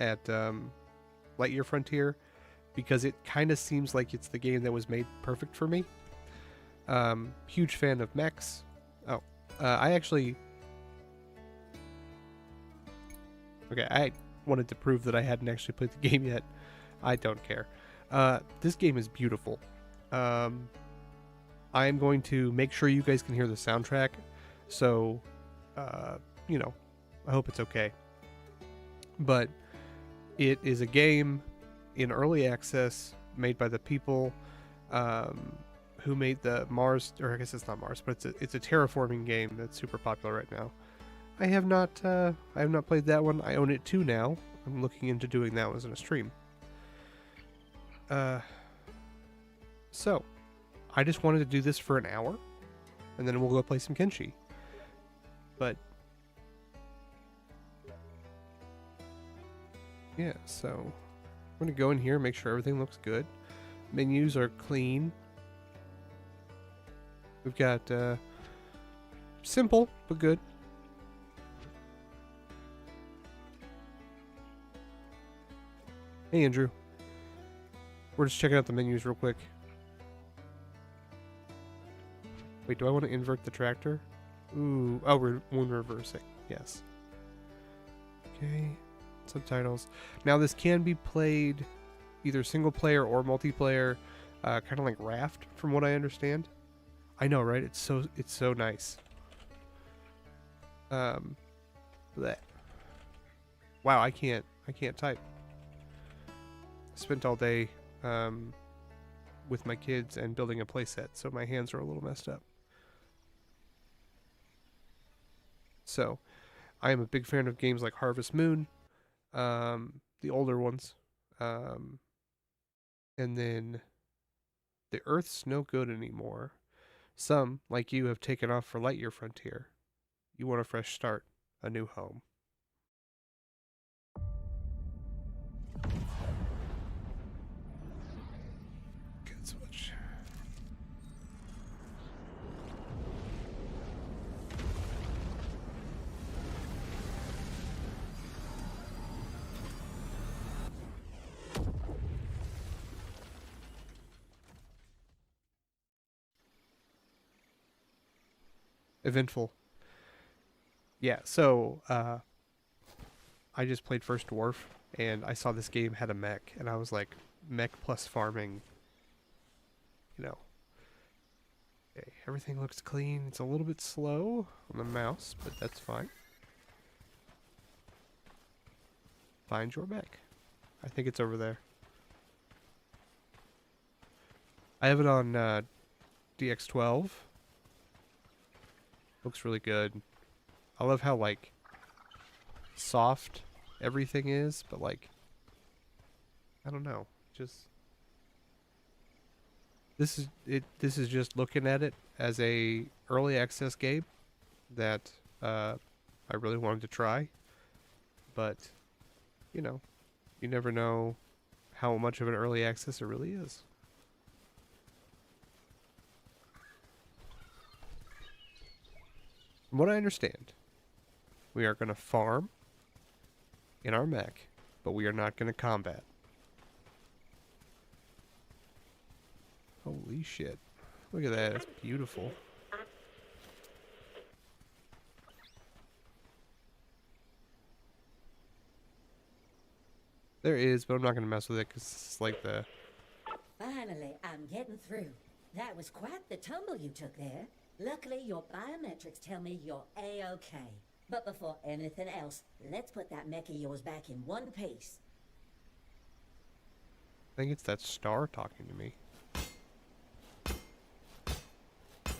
at Lightyear Frontier because it kind of seems like it's the game that was made perfect for me. Huge fan of mechs. Oh, I actually... Okay, I wanted to prove that I hadn't actually played the game yet. I don't care. This game is beautiful. I am going to make sure you guys can hear the soundtrack. So, you know, I hope it's okay. But it is a game in early access made by the people who made the Mars, or I guess it's not Mars, but it's a terraforming game that's super popular right now. I have not played that one. I own it too now. I'm looking into doing that one in a stream. So, I just wanted to do this for an hour, and then we'll go play some Kenshi. But yeah, so I'm gonna go in here, make sure everything looks good. Menus are clean. We've got simple but good. Hey Andrew. We're just checking out the menus real quick. Wait, do I want to invert the tractor? Ooh, oh, we're reversing. Yes. Okay. Subtitles. Now this can be played either single player or multiplayer, kind of like Raft, from what I understand. I know, right? It's so nice. Bleh. Wow, I can't type. Spent all day with my kids and building a playset, so my hands are a little messed up. So, I am a big fan of games like Harvest Moon, the older ones, and then the Earth's no good anymore. Some, like you, have taken off for Lightyear Frontier. You want a fresh start, a new home. Good switch. Eventful. Yeah, so I just played First Dwarf, and I saw this game had a mech, and I was like, mech plus farming, you know. Okay, everything looks clean. It's a little bit slow on the mouse, but that's fine. Find your mech. I think it's over there. I have it on DX12. Looks really good. I love how, like, soft everything is, but, like, I don't know. Just... This is just looking at it as a early access game that I really wanted to try. But, you know, you never know how much of an early access it really is. From what I understand, we are going to farm in our mech, but we are not going to combat. Holy shit. Look at that. It's beautiful. There is, but I'm not going to mess with it because it's like the... Finally, I'm getting through. That was quite the tumble you took there. Luckily, your biometrics tell me you're A-OK. But before anything else, let's put that mech of yours back in one piece. I think it's that star talking to me.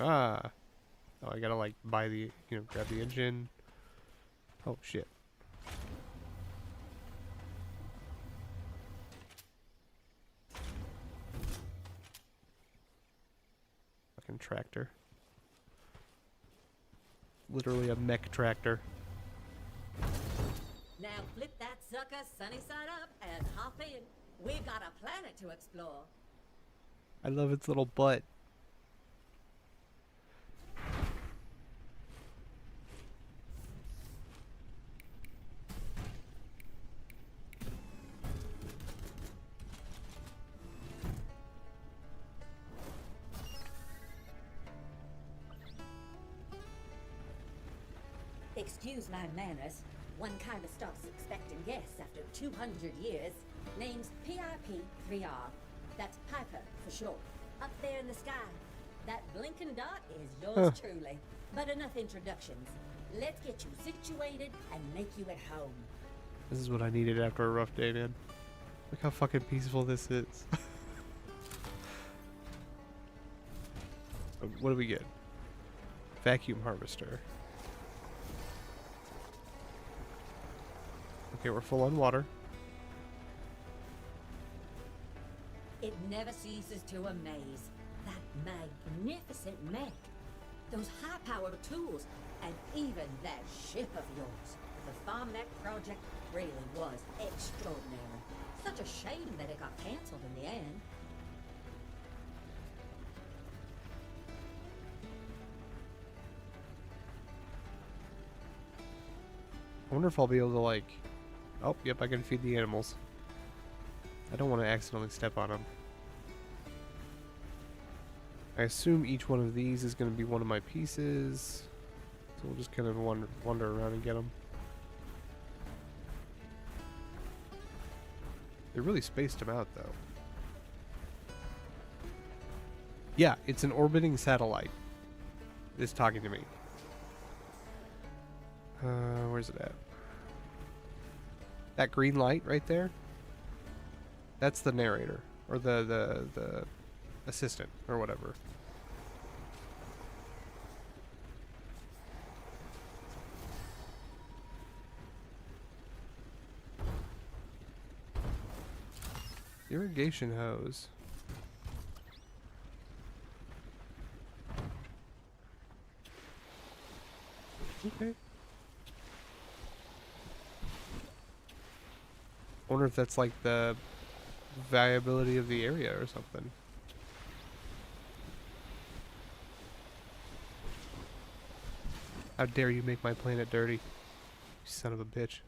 Ah. Oh, I gotta, like, buy the, you know, grab the engine. Oh, shit. Fucking tractor. Literally a mech tractor. Now flip that sucker sunny side up and hop in. We've got a planet to explore. I love its little butt. excuse my manners. One kind of stops expecting guests after 200 years. Name's PIP3R. That's Piper for short. Up there in the sky. That blinking dot is yours truly. But enough introductions. Let's get you situated and make you at home. This is what I needed after a rough day, man. Look how fucking peaceful this is. What do we get? Vacuum harvester. Okay, we're full on water. It never ceases to amaze. That magnificent mech. Those high-powered tools. And even that ship of yours. The Farm Mech project really was extraordinary. Such a shame that it got cancelled in the end. I wonder if I'll be able to, like... Oh, yep, I can feed the animals. I don't want to accidentally step on them. I assume each one of these is going to be one of my pieces. So we'll just kind of wander around and get them. They really spaced them out, though. Yeah, it's an orbiting satellite. It's talking to me. Where's it at? That green light right there? That's the narrator. Or the assistant, or whatever. Irrigation hose. Okay. Wonder if that's like the viability of the area or something. How dare you make my planet dirty, you son of a bitch.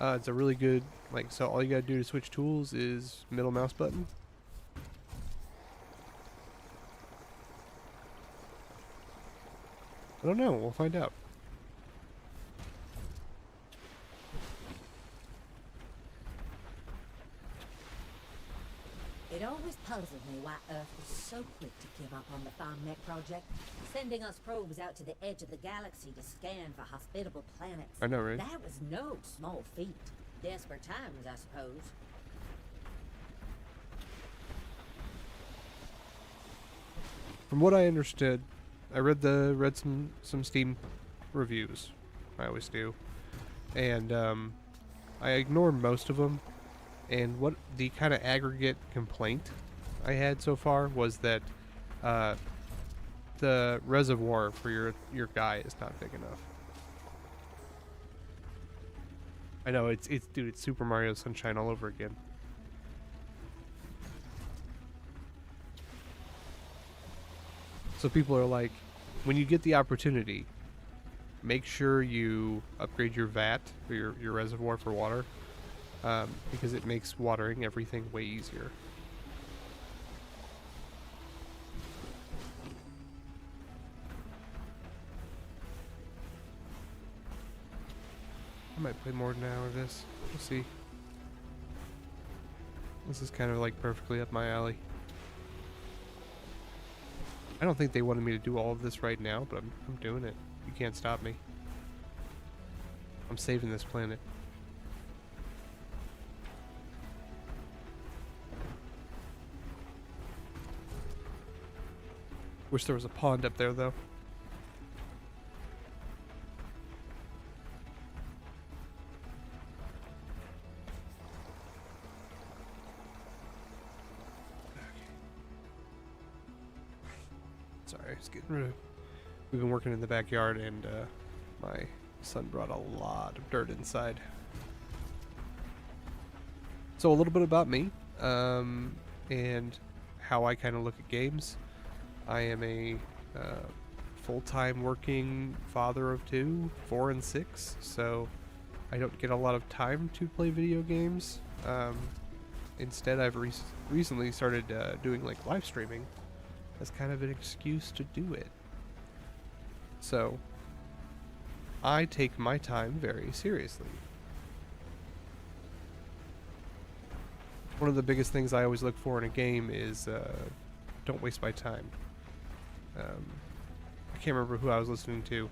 It's a really good, like, so all you gotta do to switch tools is middle mouse button. I don't know, we'll find out. It always puzzled me why Earth was so quick to give up on the Farm Mech project, sending us probes out to the edge of the galaxy to scan for hospitable planets. I know, right? That was no small feat. Desperate times, I suppose. From what I understood, I read some Steam reviews. I always do, and I ignored most of them. And what the kind of aggregate complaint I had so far was that the reservoir for your guy is not big enough. I know it's dude, it's Super Mario Sunshine all over again. So people are like, when you get the opportunity, make sure you upgrade your vat or your reservoir for water. Because it makes watering everything way easier. I might play more than an hour of this. We'll see. This is kind of like perfectly up my alley. I don't think they wanted me to do all of this right now, but I'm doing it. You can't stop me. I'm saving this planet. Wish there was a pond up there, though. Sorry, it's getting rid of... We've been working in the backyard, and my son brought a lot of dirt inside. So a little bit about me, and how I kind of look at games. I am a full-time working father of 2, 4 and 6, so I don't get a lot of time to play video games. Instead, I've recently started doing like live streaming, as kind of an excuse to do it. So, I take my time very seriously. One of the biggest things I always look for in a game is don't waste my time. I can't remember who I was listening to.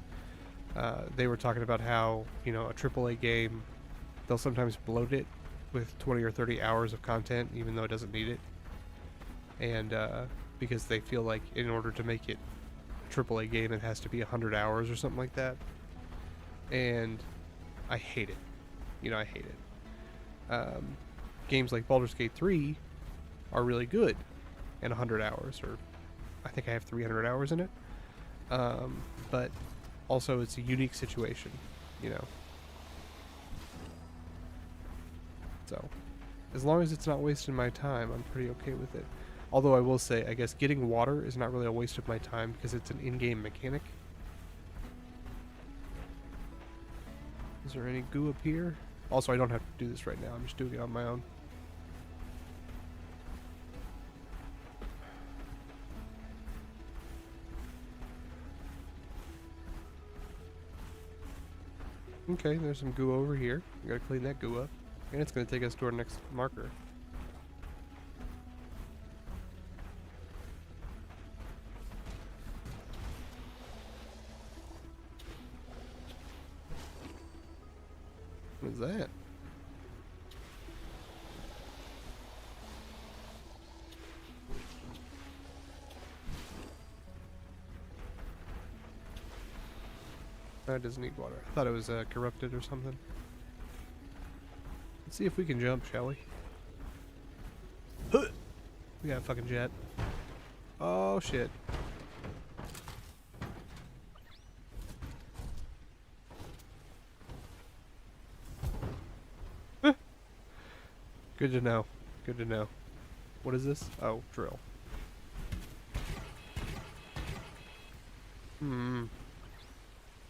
They were talking about how, you know, a AAA game, they'll sometimes bloat it with 20 or 30 hours of content, even though it doesn't need it. And because they feel like in order to make it a AAA game, it has to be 100 hours or something like that. And I hate it. You know, I hate it. Games like Baldur's Gate 3 are really good in 100 hours, or I think I have 300 hours in it. But also it's a unique situation, you know. So, as long as it's not wasting my time, I'm pretty okay with it. Although I will say, I guess getting water is not really a waste of my time because it's an in-game mechanic. Is there any goo up here? Also, I don't have to do this right now. I'm just doing it on my own. Okay, there's some goo over here. We gotta clean that goo up. And it's gonna take us to our next marker. What is that? That doesn't need water. I thought it was corrupted or something. Let's see if we can jump, shall we? Huh! We got a fucking jet. Oh shit. Huh. Good to know. Good to know. What is this? Oh, drill.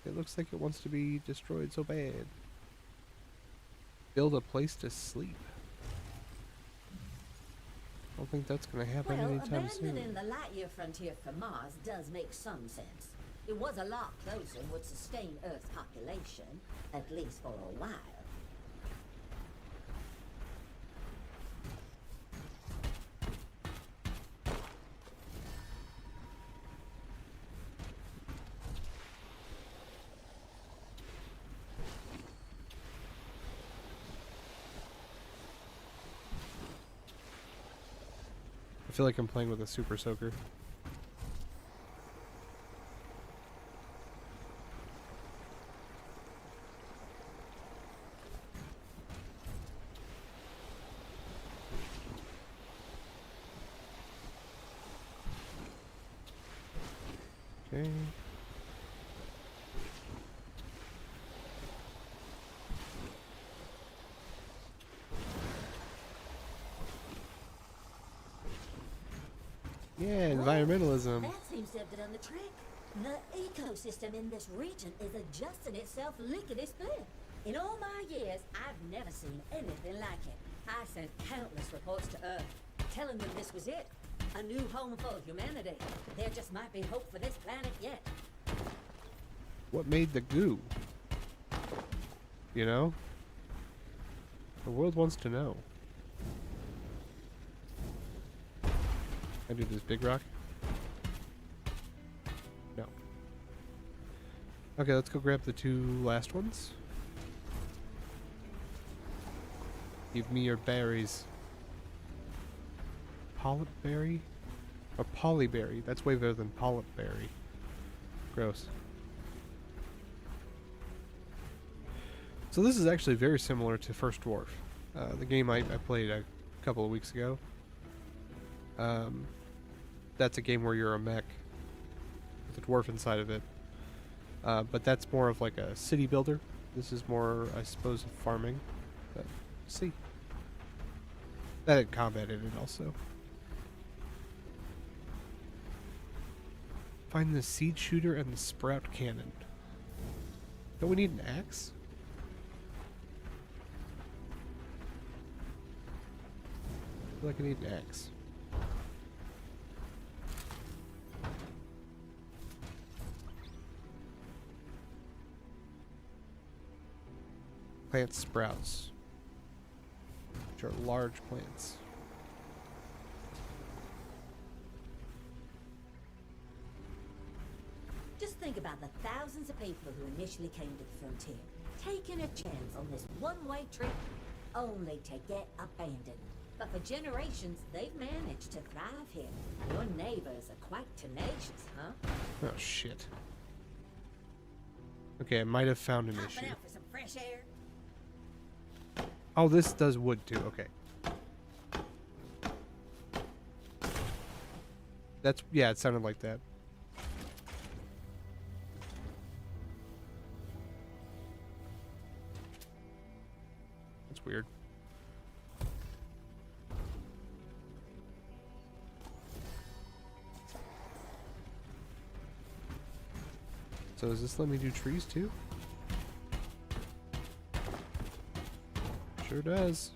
It looks like it wants to be destroyed so bad. Build a place to sleep. I don't think that's going to happen anytime soon. Abandoning the Lightyear Frontier for Mars does make some sense. It was a lot closer and would sustain Earth's population, at least for a while. I feel like I'm playing with a super soaker. Okay. Yeah, environmentalism. That seems to have done the trick. The ecosystem in this region is adjusting itself lickety-split. In all my years, I've never seen anything like it. I sent countless reports to Earth, telling them this was it. A new home for humanity. There just might be hope for this planet yet. What made the goo? You know? The world wants to know. I do this big rock? No. Okay, let's go grab the two last ones. Give me your berries. Polyp berry? Or polyberry. That's way better than polyp berry. Gross. So this is actually very similar to First Dwarf. The game I played a couple of weeks ago. That's a game where you're a mech with a dwarf inside of it. But that's more of like a city builder. This is more, I suppose, farming. But see. That had combat in it also. Find the seed shooter and the sprout cannon. Don't we need an axe? I feel like I need an axe. Plant sprouts, which are large plants. Just think about the thousands of people who initially came to the frontier, taking a chance on this one-way trip, only to get abandoned. But for generations, they've managed to thrive here. Your neighbors are quite tenacious, huh? Oh, shit. Okay, I might have found an Hopping issue. out for some fresh air? Oh, this does wood too. Okay. That's, yeah, it sounded like that. That's weird. So does this let me do trees too? Sure does.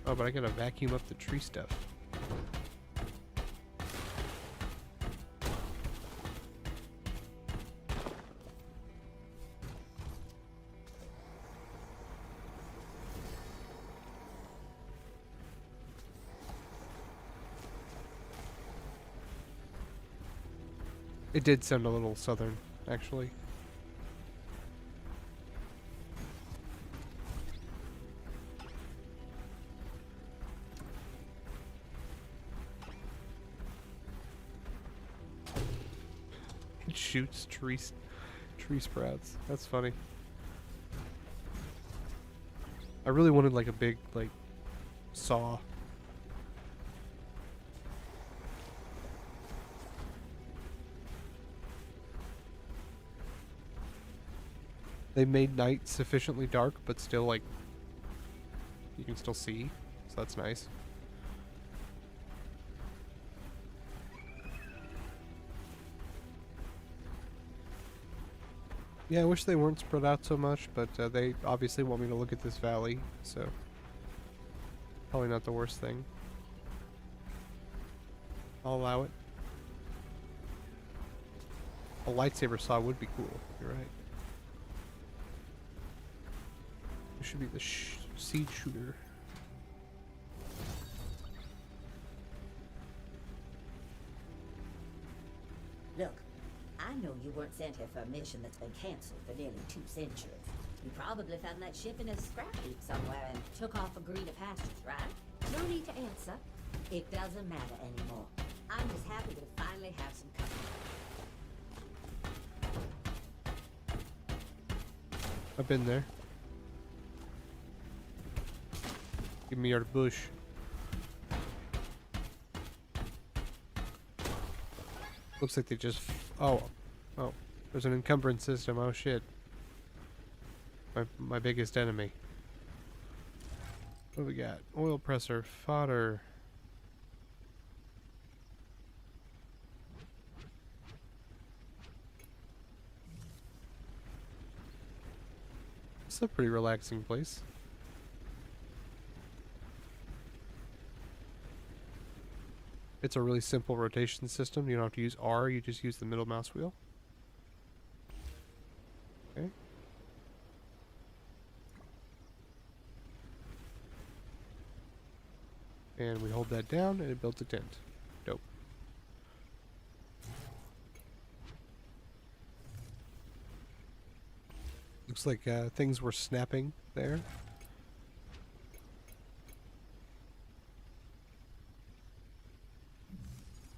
Oh, but I gotta vacuum up the tree stuff. It did sound a little southern, actually. It shoots tree sprouts. That's funny. I really wanted like a big like saw. They made night sufficiently dark, but still like you can still see, so that's nice. Yeah, I wish they weren't spread out so much, but they obviously want me to look at this valley, so probably not the worst thing. I'll allow it. A lightsaber saw would be cool. You're right. It should be the seed shooter. Look, I know you weren't sent here for a mission that's been cancelled for nearly 2 centuries. You probably found that ship in a scrap heap somewhere and took off for greener pastures, right? No need to answer. It doesn't matter anymore. I'm just happy to finally have some company. I've been there. Give me your bush. Looks like they just... Oh. There's an encumbrance system. Oh, shit. My biggest enemy. What do we got? Oil presser. Fodder. It's a pretty relaxing place. It's a really simple rotation system. You don't have to use R, you just use the middle mouse wheel. Okay. And we hold that down and it builds a tent. Dope. Looks like things were snapping there.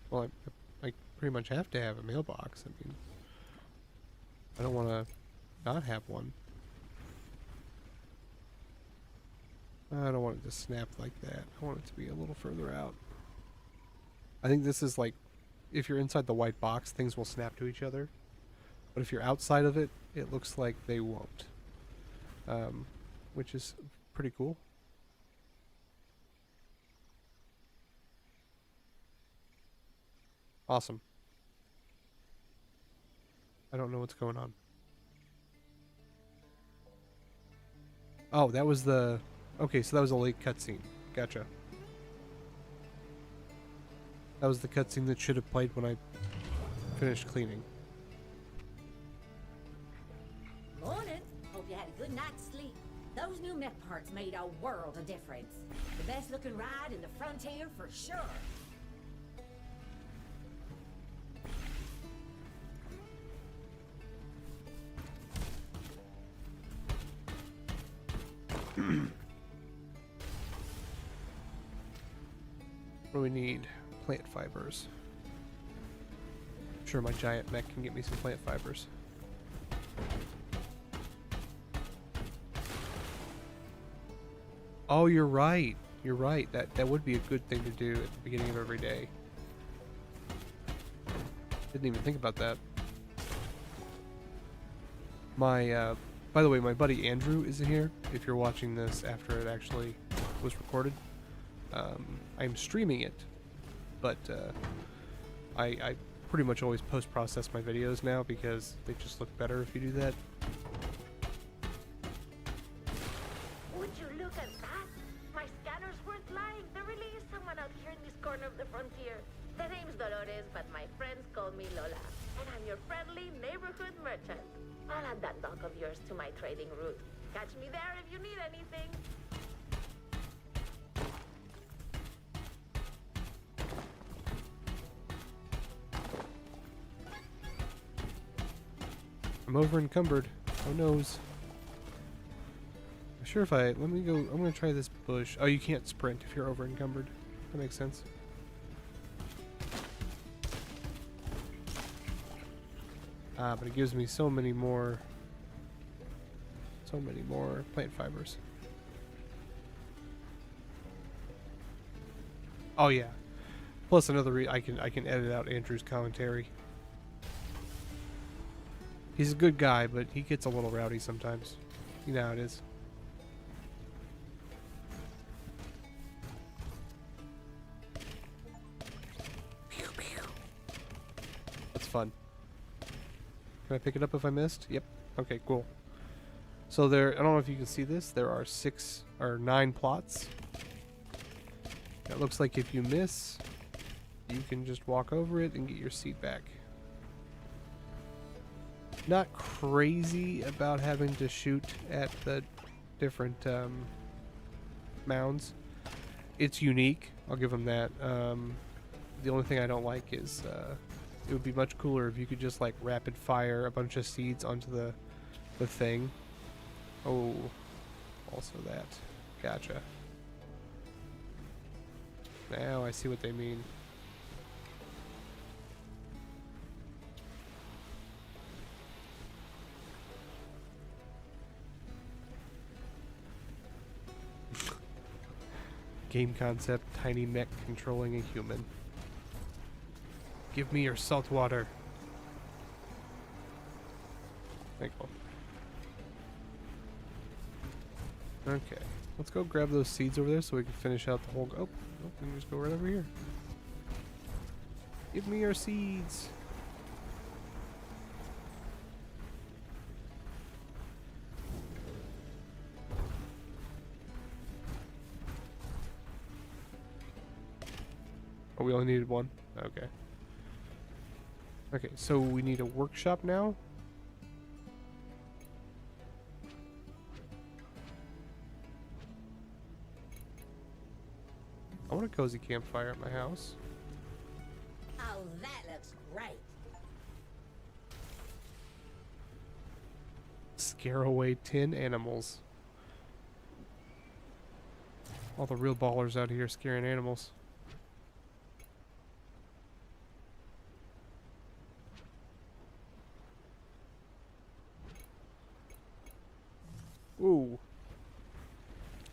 Well, I pretty much have to have a mailbox. I mean, I don't want to not have one. I don't want it to snap like that. I want it to be a little further out. I think this is like, if you're inside the white box, things will snap to each other. But if you're outside of it, it looks like they won't. Which is pretty cool. Awesome. I don't know what's going on. Oh, that was the... Okay, so that was a late cutscene. Gotcha. That was the cutscene that should have played when I finished cleaning. Morning. Hope you had a good night's sleep. Those new mech parts made a world of difference. The best looking ride in the Frontier for sure. What do we need? Plant fibers. I'm sure my giant mech can get me some plant fibers. Oh, you're right. You're right. That would be a good thing to do at the beginning of every day. Didn't even think about that. My, by the way, my buddy Andrew is here. If you're watching this after it actually was recorded, I'm streaming it, but I pretty much always post-process my videos now because they just look better if you do that. Would you look at that? My scanners weren't lying. There really is someone out here in this corner of the Frontier. The name's Dolores, but my friends call me Lola. And I'm your friendly neighborhood merchant. I'll add that dock of yours to my trading route. Catch me there if you need anything. I'm over encumbered. Oh noes. I'm sure if let me go, I'm gonna try this bush. Oh, you can't sprint if you're over encumbered. That makes sense. Ah, but it gives me so many more plant fibers. Oh yeah. Plus another I can edit out Andrew's commentary. He's a good guy, but he gets a little rowdy sometimes. You know how it is. Pew, pew. That's fun. Can I pick it up if I missed? Yep. Okay, cool. So there, I don't know if you can see this, there are 6 or 9 plots. It looks like if you miss, you can just walk over it and get your seed back. Not crazy about having to shoot at the different mounds. It's unique, I'll give them that. The only thing I don't like is it would be much cooler if you could just like rapid fire a bunch of seeds onto the thing. Oh, also that. Gotcha. Now I see what they mean. Game concept, tiny mech controlling a human. Give me your salt water. Thank you. Okay, let's go grab those seeds over there so we can finish out the whole. Oh, we can just go right over here. Give me your seeds. Oh, we only needed one? Okay. Okay, so we need a workshop now? I want a cozy campfire at my house. Oh, that looks great. Scare away 10 animals. All the real ballers out here scaring animals. Ooh.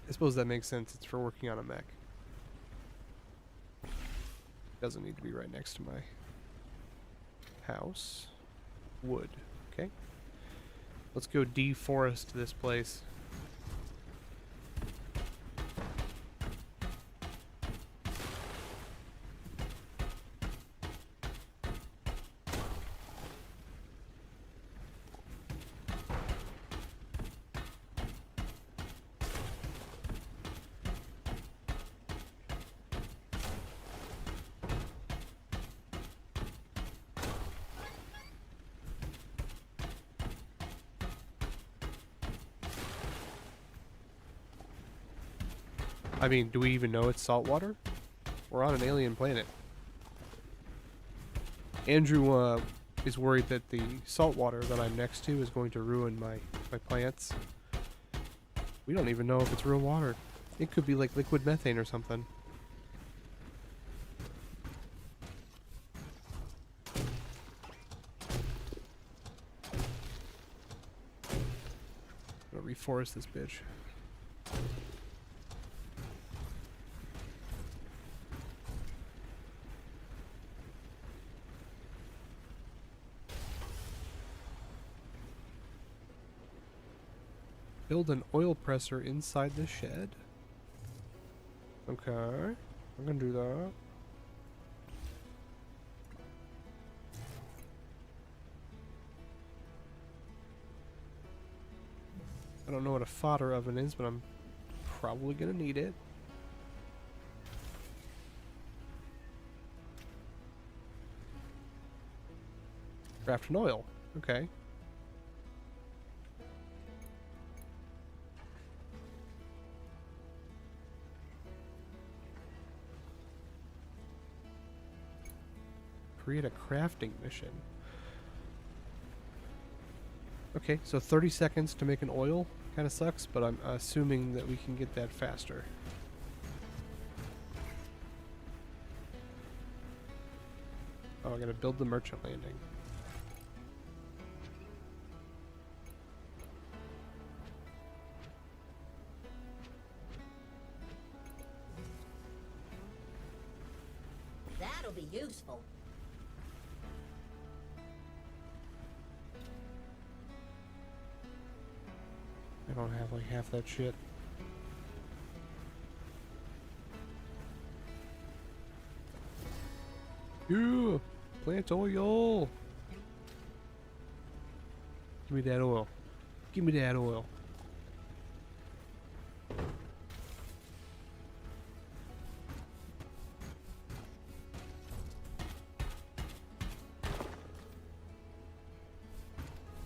I suppose that makes sense. It's for working on a mech. Doesn't need to be right next to my house. Wood. Okay. Let's go deforest this place. I mean, do we even know it's salt water? We're on an alien planet. Andrew is worried that the salt water that I'm next to is going to ruin my plants. We don't even know if it's real water. It could be like liquid methane or something. I'm gonna reforest this bitch. Build an oil presser inside the shed. Okay, I'm gonna do that. I don't know what a fodder oven is, but I'm probably gonna need it. Craft an oil. Okay. Create a crafting mission. Okay, so 30 seconds to make an oil. Kind of sucks, but I'm assuming that we can get that faster. Oh, I gotta build the merchant landing. That'll be useful. I don't have like half that shit. Yeah, plant oil. Give me that oil. Give me that oil.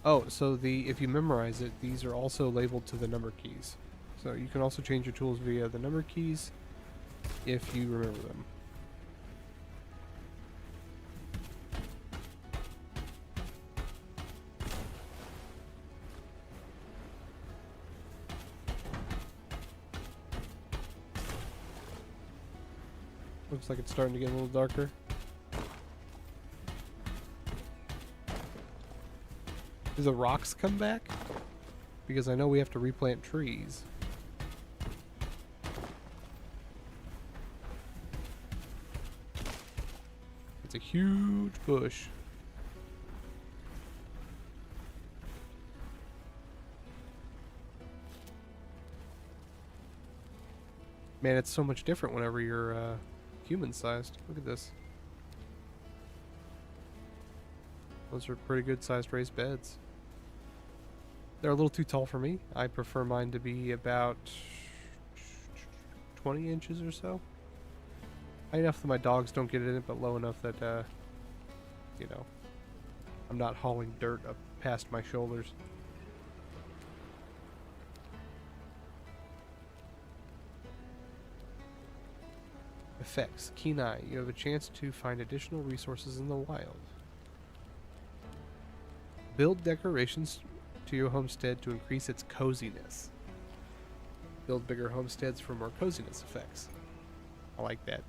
Oh, so if you memorize it, these are also labeled to the number keys. So you can also change your tools via the number keys if you remember them. Looks like it's starting to get a little darker. Do the rocks come back? Because I know we have to replant trees. It's a huge bush. Man, it's so much different whenever you're human-sized. Look at this. Those are pretty good-sized raised beds. They're a little too tall for me. I prefer mine to be about 20 inches or so. High enough that my dogs don't get in it, but low enough that, you know, I'm not hauling dirt up past my shoulders. Effects. Keen Eye. You have a chance to find additional resources in the wild. Build decorations to your homestead to increase its coziness. Build bigger homesteads for more coziness effects. I like that.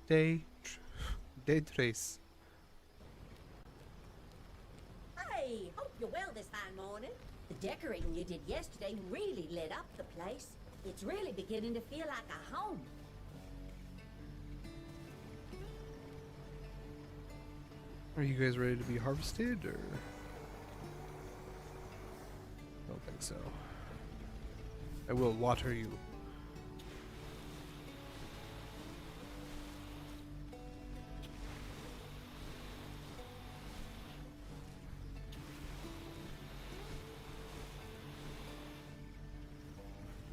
Day trace. Hey, hope you're well this fine morning. The decorating you did yesterday really lit up the place. It's really beginning to feel like a home. Are you guys ready to be harvested, or? I don't think so. I will water you.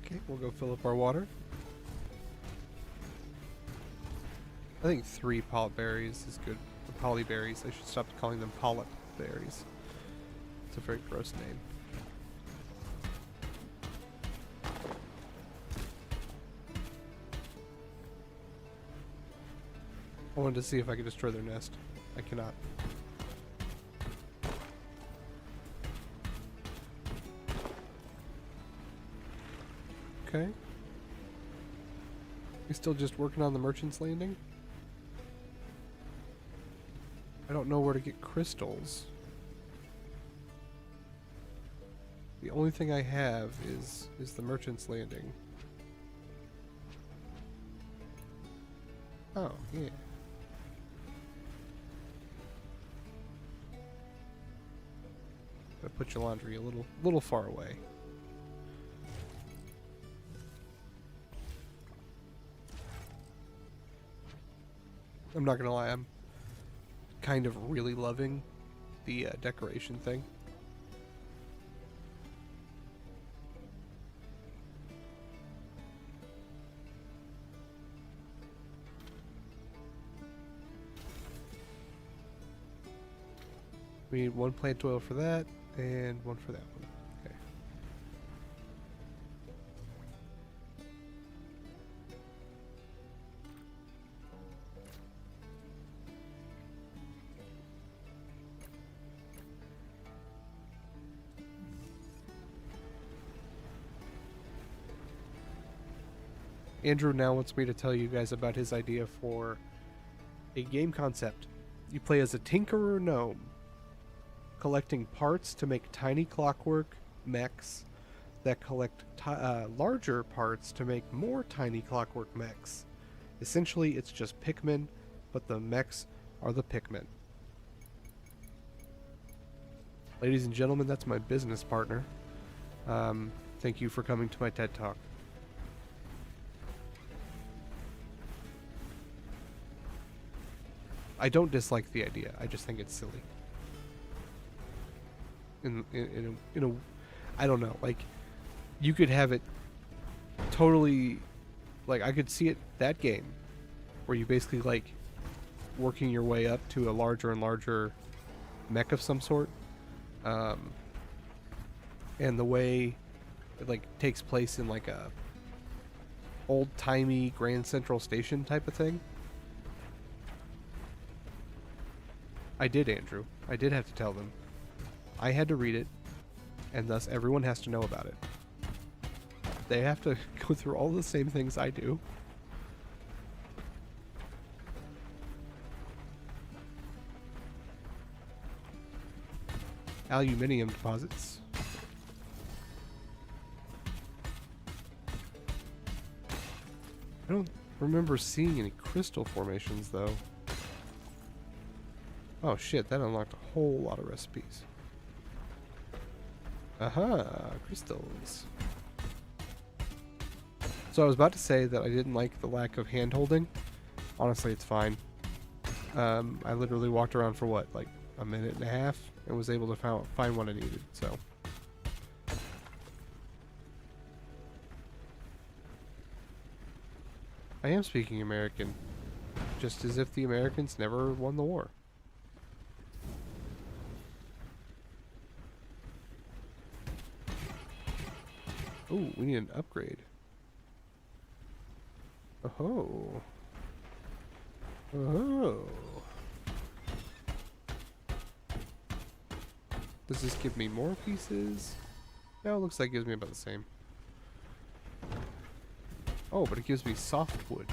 Okay, we'll go fill up our water. I think 3 polyp berries is good. Polyberries. I should stop calling them polyp berries. It's a very gross name. I wanted to see if I could destroy their nest. I cannot. Okay. We still just working on the merchant's landing? I don't know where to get crystals. The only thing I have is the merchant's landing. Oh, yeah. Gotta put your laundry a little far away. I'm not gonna lie, I'm kind of really loving the decoration thing. We need one plant oil for that, and one for that one. Okay. Andrew now wants me to tell you guys about his idea for a game concept. You play as a tinkerer gnome, collecting parts to make tiny clockwork mechs that collect larger parts to make more tiny clockwork mechs. Essentially, it's just Pikmin, but the mechs are the Pikmin. Ladies and gentlemen, that's my business partner. Thank you for coming to my TED Talk. I don't dislike the idea. I just think it's silly. In a, I don't know. Like, you could have it totally, like, I could see it, that game, where you basically, like, working your way up to a larger and larger mech of some sort. And the way it, like, takes place in, like, a old-timey Grand Central Station type of thing. I did, Andrew. I did have to tell them. I had to read it, and thus everyone has to know about it. They have to go through all the same things I do. Aluminium deposits. I don't remember seeing any crystal formations, though. Oh shit, that unlocked a whole lot of recipes. Aha, crystals. So I was about to say that I didn't like the lack of hand-holding. Honestly, it's fine. I literally walked around for what, like a minute and a half, and was able to find what I needed, so. I am speaking American, just as if the Americans never won the war. Oh, we need an upgrade. Oh. Oh. Does this give me more pieces? No, it looks like it gives me about the same. Oh, but it gives me softwood.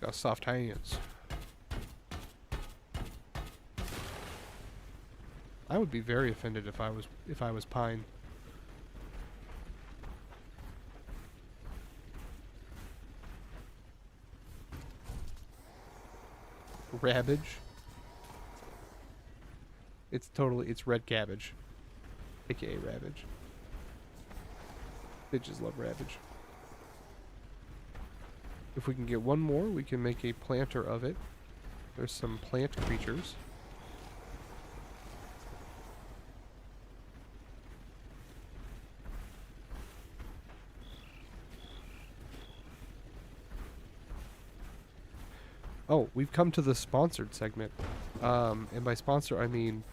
Got soft hands. I would be very offended if I was pine. Rabbage. It's red cabbage, aka Rabbage. Bitches love Rabbage. If we can get one more, we can make a planter of it. There's some plant creatures. Oh, we've come to the sponsored segment. And by sponsor, I mean,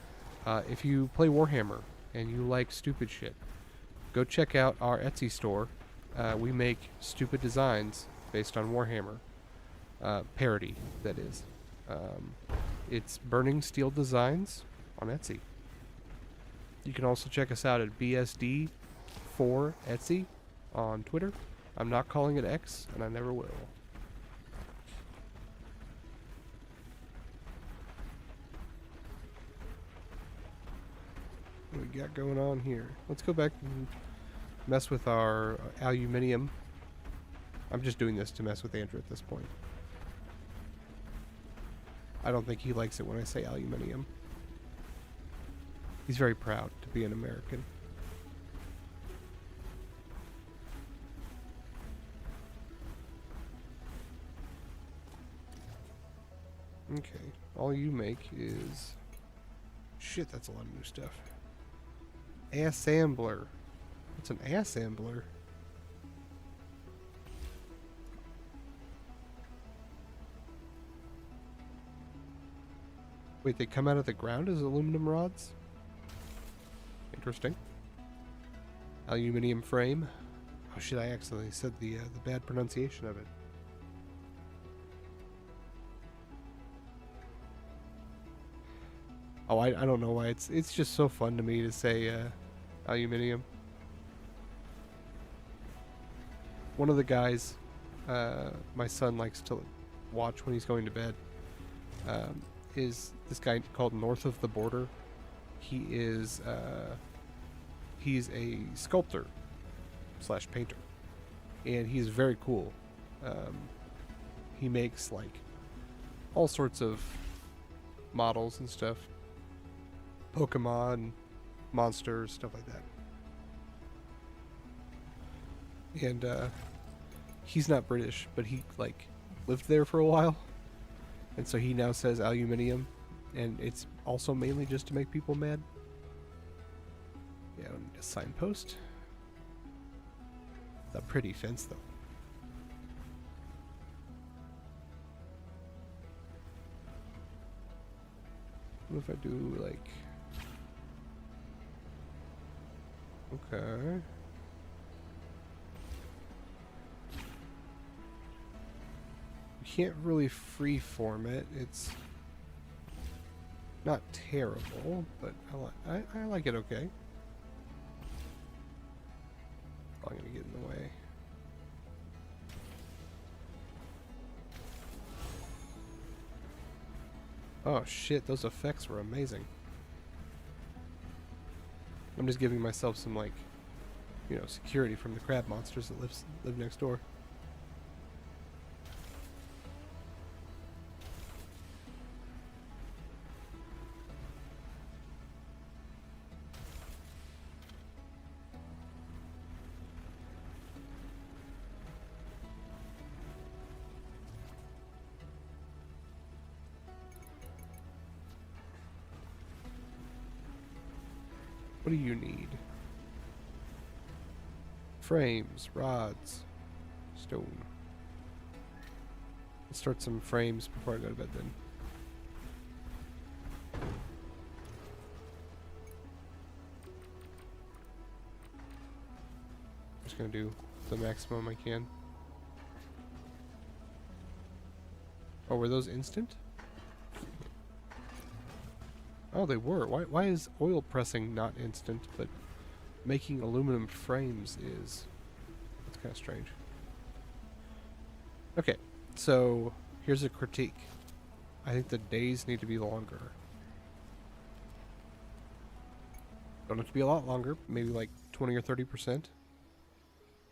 if you play Warhammer and you like stupid shit, go check out our Etsy store. We make stupid designs based on Warhammer. Parody, that is. It's Burning Steel Designs on Etsy. You can also check us out at BSD4Etsy on Twitter. I'm not calling it X, and I never will. What we got going on here? Let's go back and mess with our aluminium. I'm just doing this to mess with Andrew at this point. I don't think he likes it when I say aluminium. He's very proud to be an American. Okay, all you make is... Shit, that's a lot of new stuff. Assembler. What's an assembler? Wait, they come out of the ground as aluminum rods? Interesting. Aluminium frame. Oh shit, I accidentally said the bad pronunciation of it. Oh, I don't know why. It's just so fun to me to say aluminium. One of the guys my son likes to watch when he's going to bed is this guy called North of the Border. He is he's a sculptor / painter, and he's very cool. He makes like all sorts of models and stuff, Pokemon, monsters, stuff like that. And he's not British, but he like lived there for a while, and so he now says aluminium, and it's also mainly just to make people mad. Yeah, I don't need a signpost. The pretty fence though. What if I do like... Okay. You can't really freeform it. It's not terrible, but I like it okay. I'm gonna get in the way. Oh shit, those effects were amazing. I'm just giving myself some, like, you know, security from the crab monsters that live next door. What do you need? Frames, rods, stone. Let's start some frames before I go to bed then. I'm just gonna do the maximum I can. Oh, were those instant? Oh, they were. Why is oil pressing not instant, but making aluminum frames is? That's kind of strange. Okay, so here's a critique. I think the days need to be longer. Don't have to be a lot longer, maybe like 20 or 30%.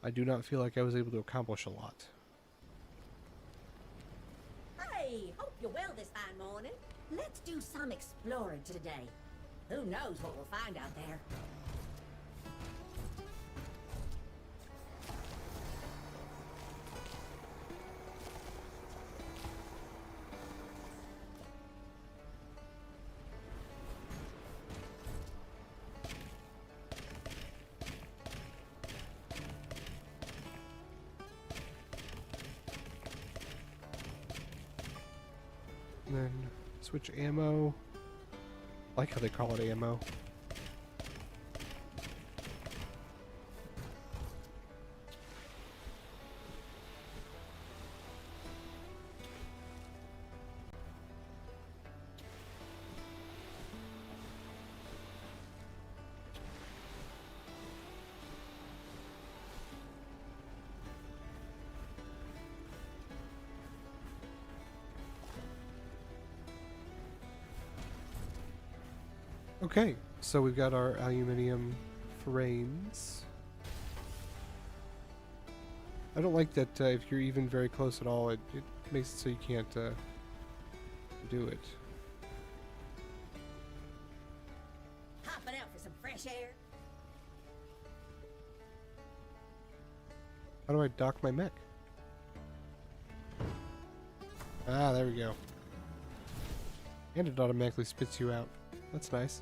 I do not feel like I was able to accomplish a lot. Hey, hope you're well this fine morning. Let's do some exploring today. Who knows what we'll find out there? And then switch ammo. I like how they call it ammo. Okay, so we've got our aluminium frames. I don't like that if you're even very close at all, it makes it so you can't do it. Hopping out for some fresh air? How do I dock my mech? Ah, there we go. And it automatically spits you out. That's nice.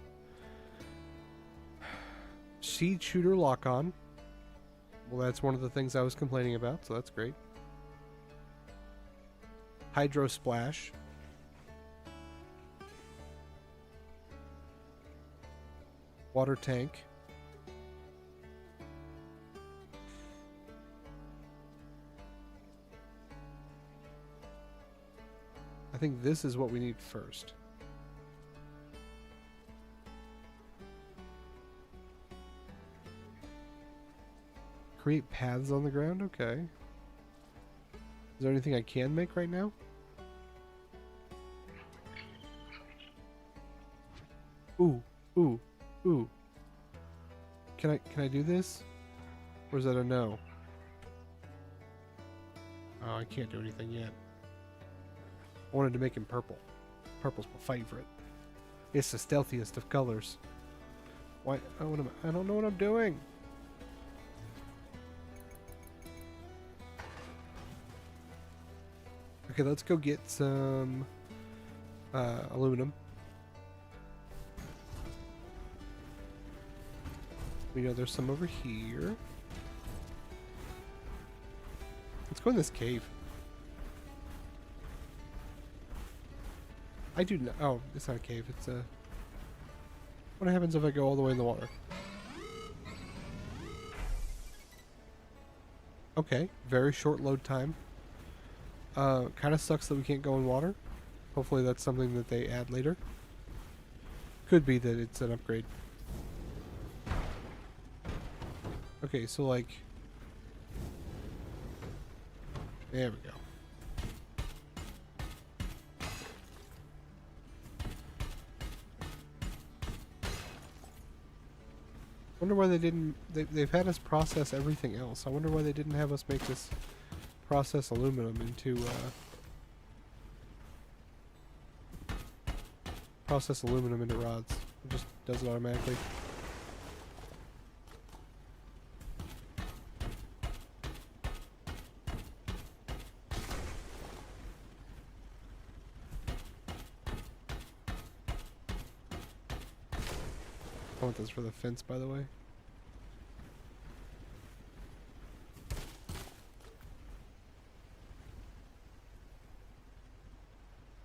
Seed shooter lock on. Well, that's one of the things I was complaining about, so that's great. Hydro splash. Water tank. I think this is what we need first. Create paths on the ground? Okay. Is there anything I can make right now? Ooh, ooh, ooh. Can I do this? Or is that a no? Oh, I can't do anything yet. I wanted to make him purple. Purple's my favorite. It's the stealthiest of colors. Why? Oh, I don't know what I'm doing. Okay, let's go get some aluminum. We know there's some over here. Let's go in this cave. I do not. Oh, it's not a cave. It's a. What happens if I go all the way in the water? Okay, very short load time. Kind of sucks that we can't go in water. Hopefully that's something that they add later. Could be that it's an upgrade. Okay, so like... There we go. Wonder why they didn't... They've had us process everything else. I wonder why they didn't have us make this... process aluminum into process aluminum into rods. It just does it automatically. I want this for the fence, by the way.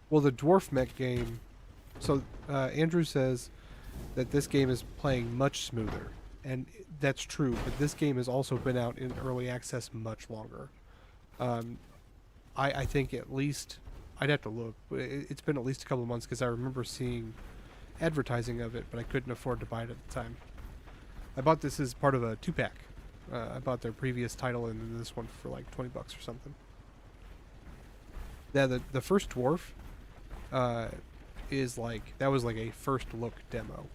Well, the dwarf mech game, so Andrew says that this game is playing much smoother, and that's true, but this game has also been out in early access much longer. I think at least, I'd have to look, but it's been at least a couple of months because I remember seeing advertising of it, but I couldn't afford to buy it at the time. I bought this as part of a 2-pack. I bought their previous title and then this one for like 20 bucks or something. Yeah, the first dwarf... is like that was like a first look demo,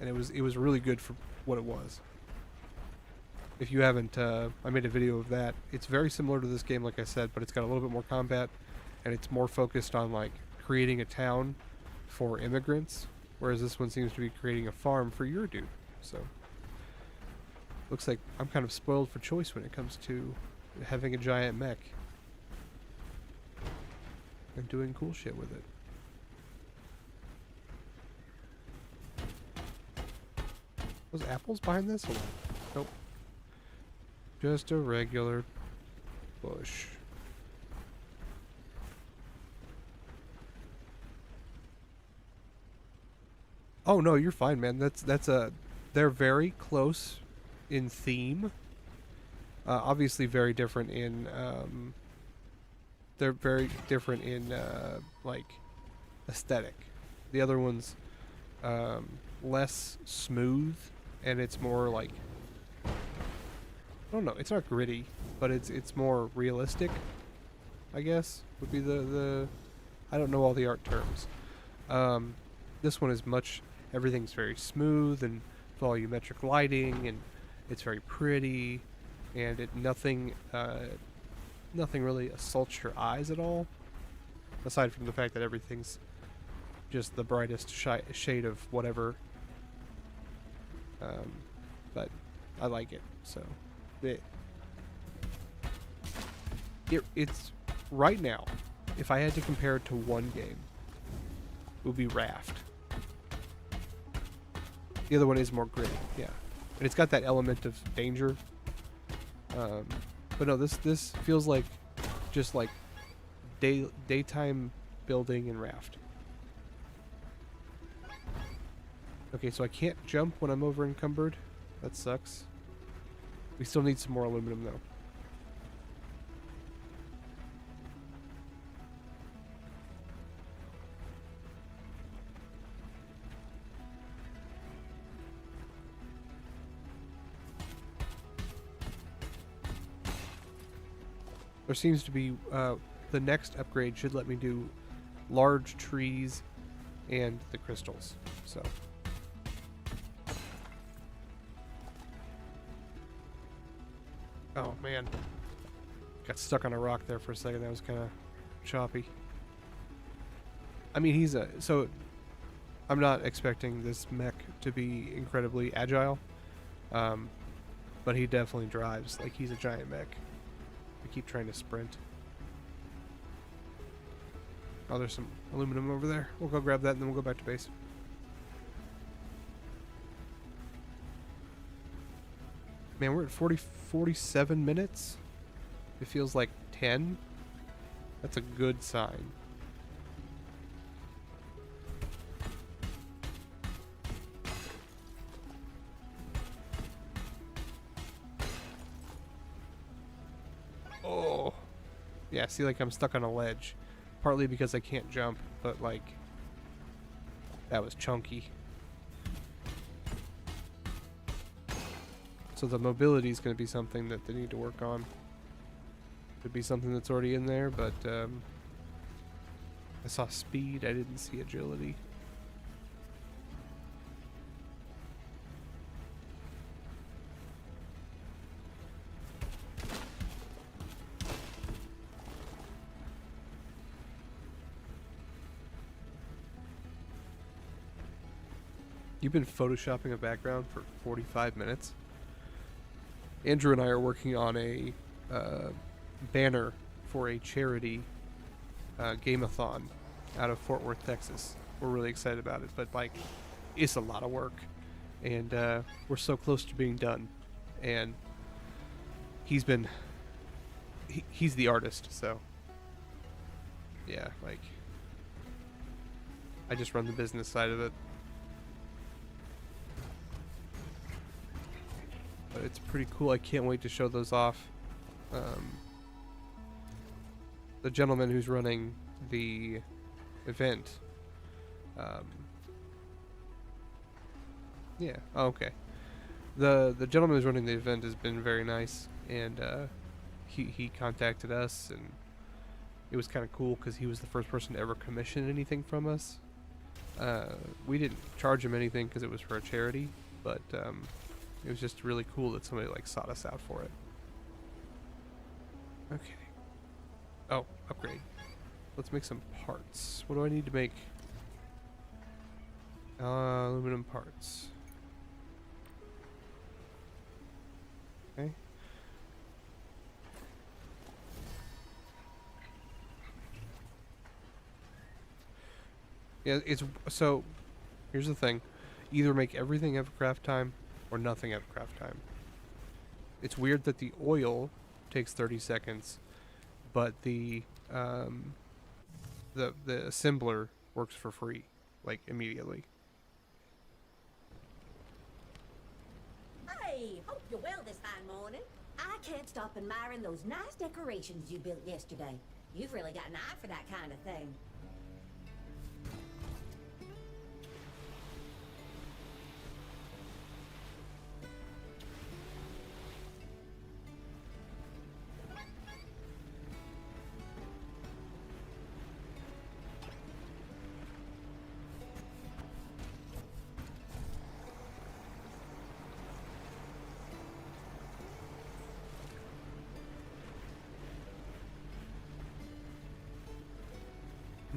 and it was really good for what it was. If you haven't, I made a video of that. It's very similar to this game, like I said, but it's got a little bit more combat, and it's more focused on like creating a town for immigrants, whereas this one seems to be creating a farm for your dude. So looks like I'm kind of spoiled for choice when it comes to having a giant mech and doing cool shit with it. Was apples behind this? Hold on. Nope. Just a regular bush. Oh no, you're fine, man. That's a. They're very close in theme. Obviously, very different in. They're very different in like aesthetic. The other one's less smooth, and it's more like, I don't know. It's not gritty, but it's more realistic, I guess would be the. I don't know all the art terms. This one is much everything's very smooth and volumetric lighting, and it's very pretty, and nothing really assaults your eyes at all, aside from the fact that everything's just the brightest shade of whatever. But I like it, so it's right now. If I had to compare it to one game, it would be Raft. The other one is more gritty, yeah, and it's got that element of danger. But no, this feels like just like daytime building in Raft. Okay, so I can't jump when I'm over encumbered. That sucks. We still need some more aluminum though. There seems to be the next upgrade should let me do large trees and the crystals. So oh man, got stuck on a rock there for a second. That was kind of choppy. I mean, so I'm not expecting this mech to be incredibly agile, but he definitely drives like he's a giant mech. I keep trying to sprint. Oh, there's some aluminum over there. We'll go grab that and then we'll go back to base. Man, we're at 47 minutes. It feels like 10. That's a good sign. Oh. Yeah, see, like I'm stuck on a ledge. Partly because I can't jump, but like that was chunky. So the mobility is going to be something that they need to work on. Could be something that's already in there, but I saw speed, I didn't see agility. You've been photoshopping a background for 45 minutes? Andrew and I are working on a banner for a charity game-a-thon out of Fort Worth, Texas. We're really excited about it, but like, it's a lot of work, and we're so close to being done. And he's the artist, so yeah, like I just run the business side of it. But it's pretty cool. I can't wait to show those off. The gentleman who's running the event. Yeah. Oh, okay. The gentleman who's running the event has been very nice, and he contacted us, and it was kind of cool because he was the first person to ever commission anything from us. We didn't charge him anything because it was for a charity, but it was just really cool that somebody like sought us out for it. Okay. Oh, upgrade. Let's make some parts. What do I need to make? Aluminum parts. Okay. Yeah, so here's the thing. Either make everything have craft time or nothing have craft time. It's weird that the oil takes 30 seconds, but the assembler works for free, like immediately. Hey, hope you're well this fine morning. I can't stop admiring those nice decorations you built yesterday. You've really got an eye for that kind of thing.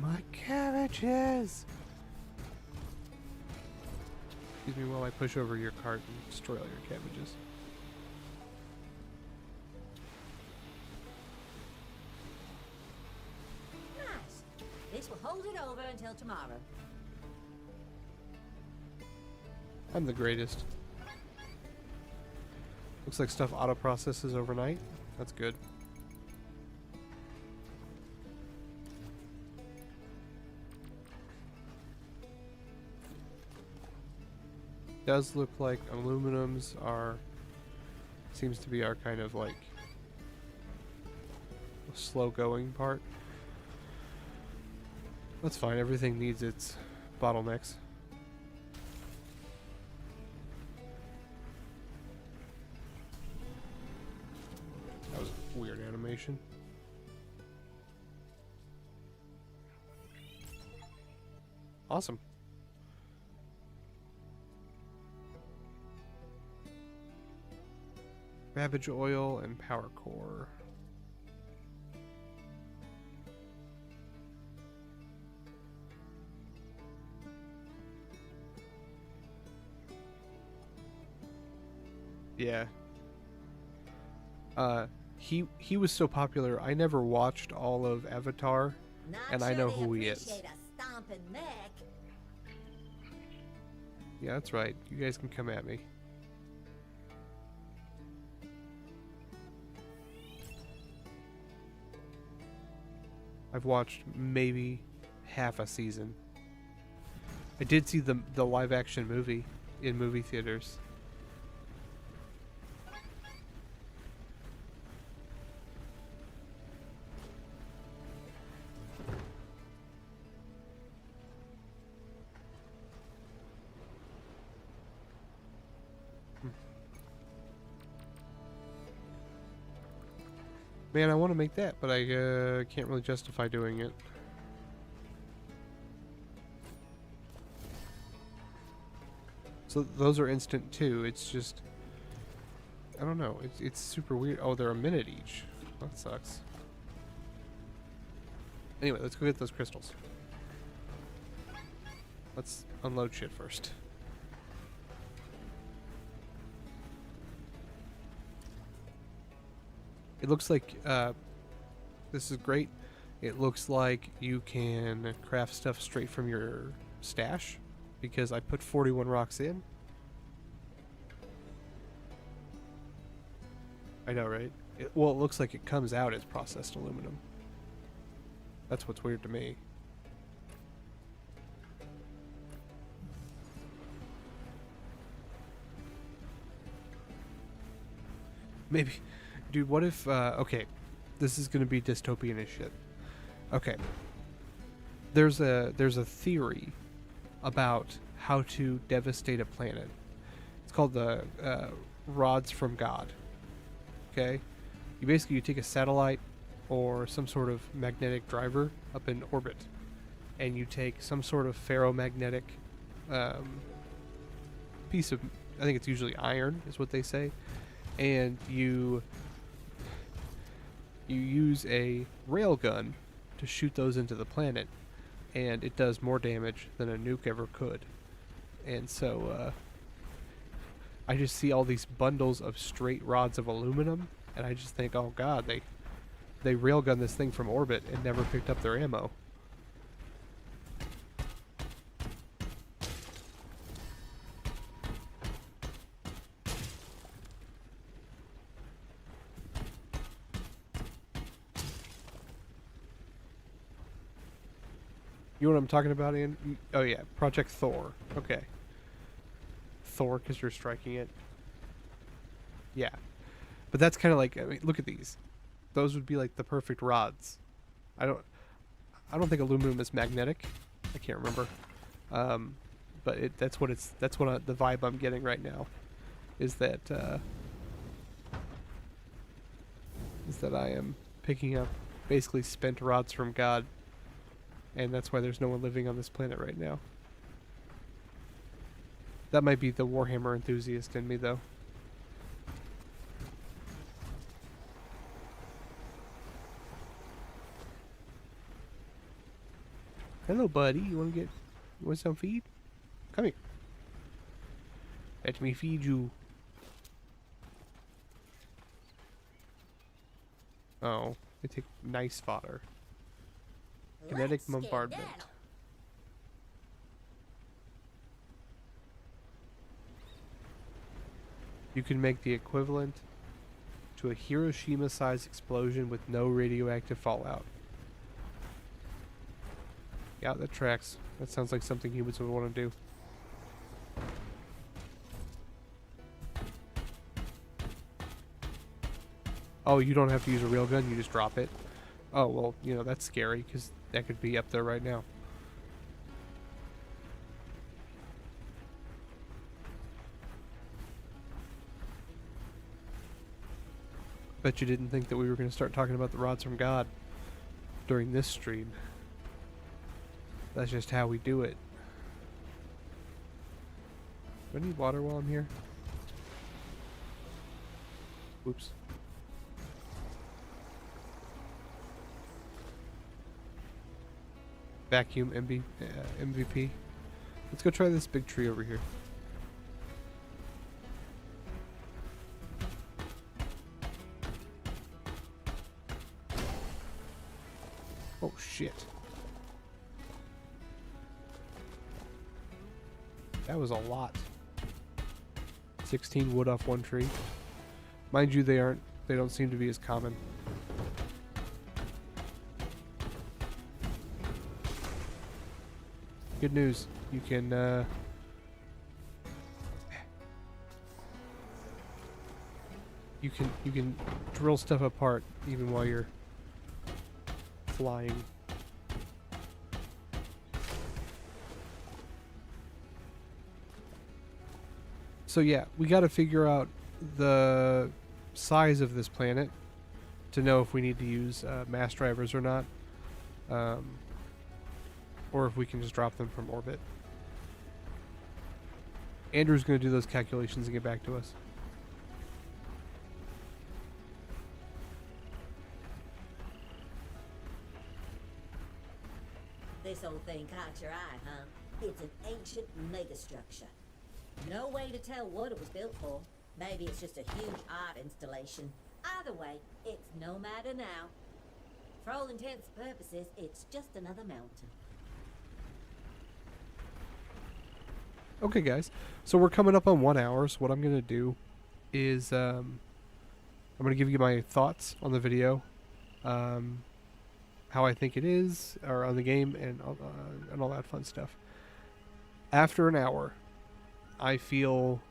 My cabbages! Excuse me while I push over your cart and destroy all your cabbages. Nice. This will hold it over until tomorrow. I'm the greatest. Looks like stuff auto-processes overnight. That's good. Does look like aluminums are... seems to be our kind of like... slow going part. That's fine, everything needs its bottlenecks. That was a weird animation. Awesome. Babbage oil and power core. Yeah. He was so popular. I never watched all of Avatar, and I know who he is. Yeah, that's right. You guys can come at me. I've watched maybe half a season. I did see the live action movie in movie theaters. Man, I want to make that, but I can't really justify doing it. So those are instant too. It's just, I don't know. It's super weird. Oh, they're a minute each. That sucks. Anyway, let's go get those crystals. Let's unload shit first. It looks like, this is great. It looks like you can craft stuff straight from your stash, because I put 41 rocks in. I know, right? Well, it looks like it comes out as processed aluminum. That's what's weird to me. Maybe... Dude, what if, okay, this is gonna be dystopian as shit. Okay. There's a theory about how to devastate a planet. It's called the rods from God. Okay? You take a satellite or some sort of magnetic driver up in orbit, and you take some sort of ferromagnetic piece of, I think it's usually iron is what they say, and you use a railgun to shoot those into the planet, and it does more damage than a nuke ever could. And so I just see all these bundles of straight rods of aluminum, and I just think, oh god, they railgun this thing from orbit and never picked up their ammo. You know what I'm talking about, Ian? Oh yeah, Project Thor. Okay. Thor, because you're striking it. Yeah. But that's kind of like, I mean, look at these. Those would be like the perfect rods. I don't think aluminum is magnetic. I can't remember. But that's what the vibe I'm getting right now. Is that I am picking up basically spent rods from God. And that's why there's no one living on this planet right now. That might be the Warhammer enthusiast in me, though. Hello, buddy. You want some feed? Come here. Let me feed you. Oh, they take nice fodder. Kinetic Let's bombardment. skedaddle. You can make the equivalent to a Hiroshima-sized explosion with no radioactive fallout. Yeah, that tracks. That sounds like something humans would want to do. Oh, you don't have to use a real gun, you just drop it. Oh, well, you know, that's scary, because that could be up there right now. Bet you didn't think that we were going to start talking about the rods from God during this stream. That's just how we do it. Do I need water while I'm here? Oops. Vacuum MVP. Let's go try this big tree over here. Oh shit. That was a lot. 16 wood off one tree. Mind you, they don't seem to be as common. Good news. You can you can drill stuff apart even while you're flying. So yeah, we got to figure out the size of this planet to know if we need to use mass drivers or not, or if we can just drop them from orbit. Andrew's going to do those calculations and get back to us. This old thing caught your eye, huh? It's an ancient megastructure. No way to tell what it was built for. Maybe it's just a huge art installation. Either way, it's no matter now. For all intents and purposes, it's just another mountain. Okay, guys. So we're coming up on 1 hour. So what I'm going to do is I'm going to give you my thoughts on the video, how I think it is, or on the game, and all that fun stuff. After an hour, I feel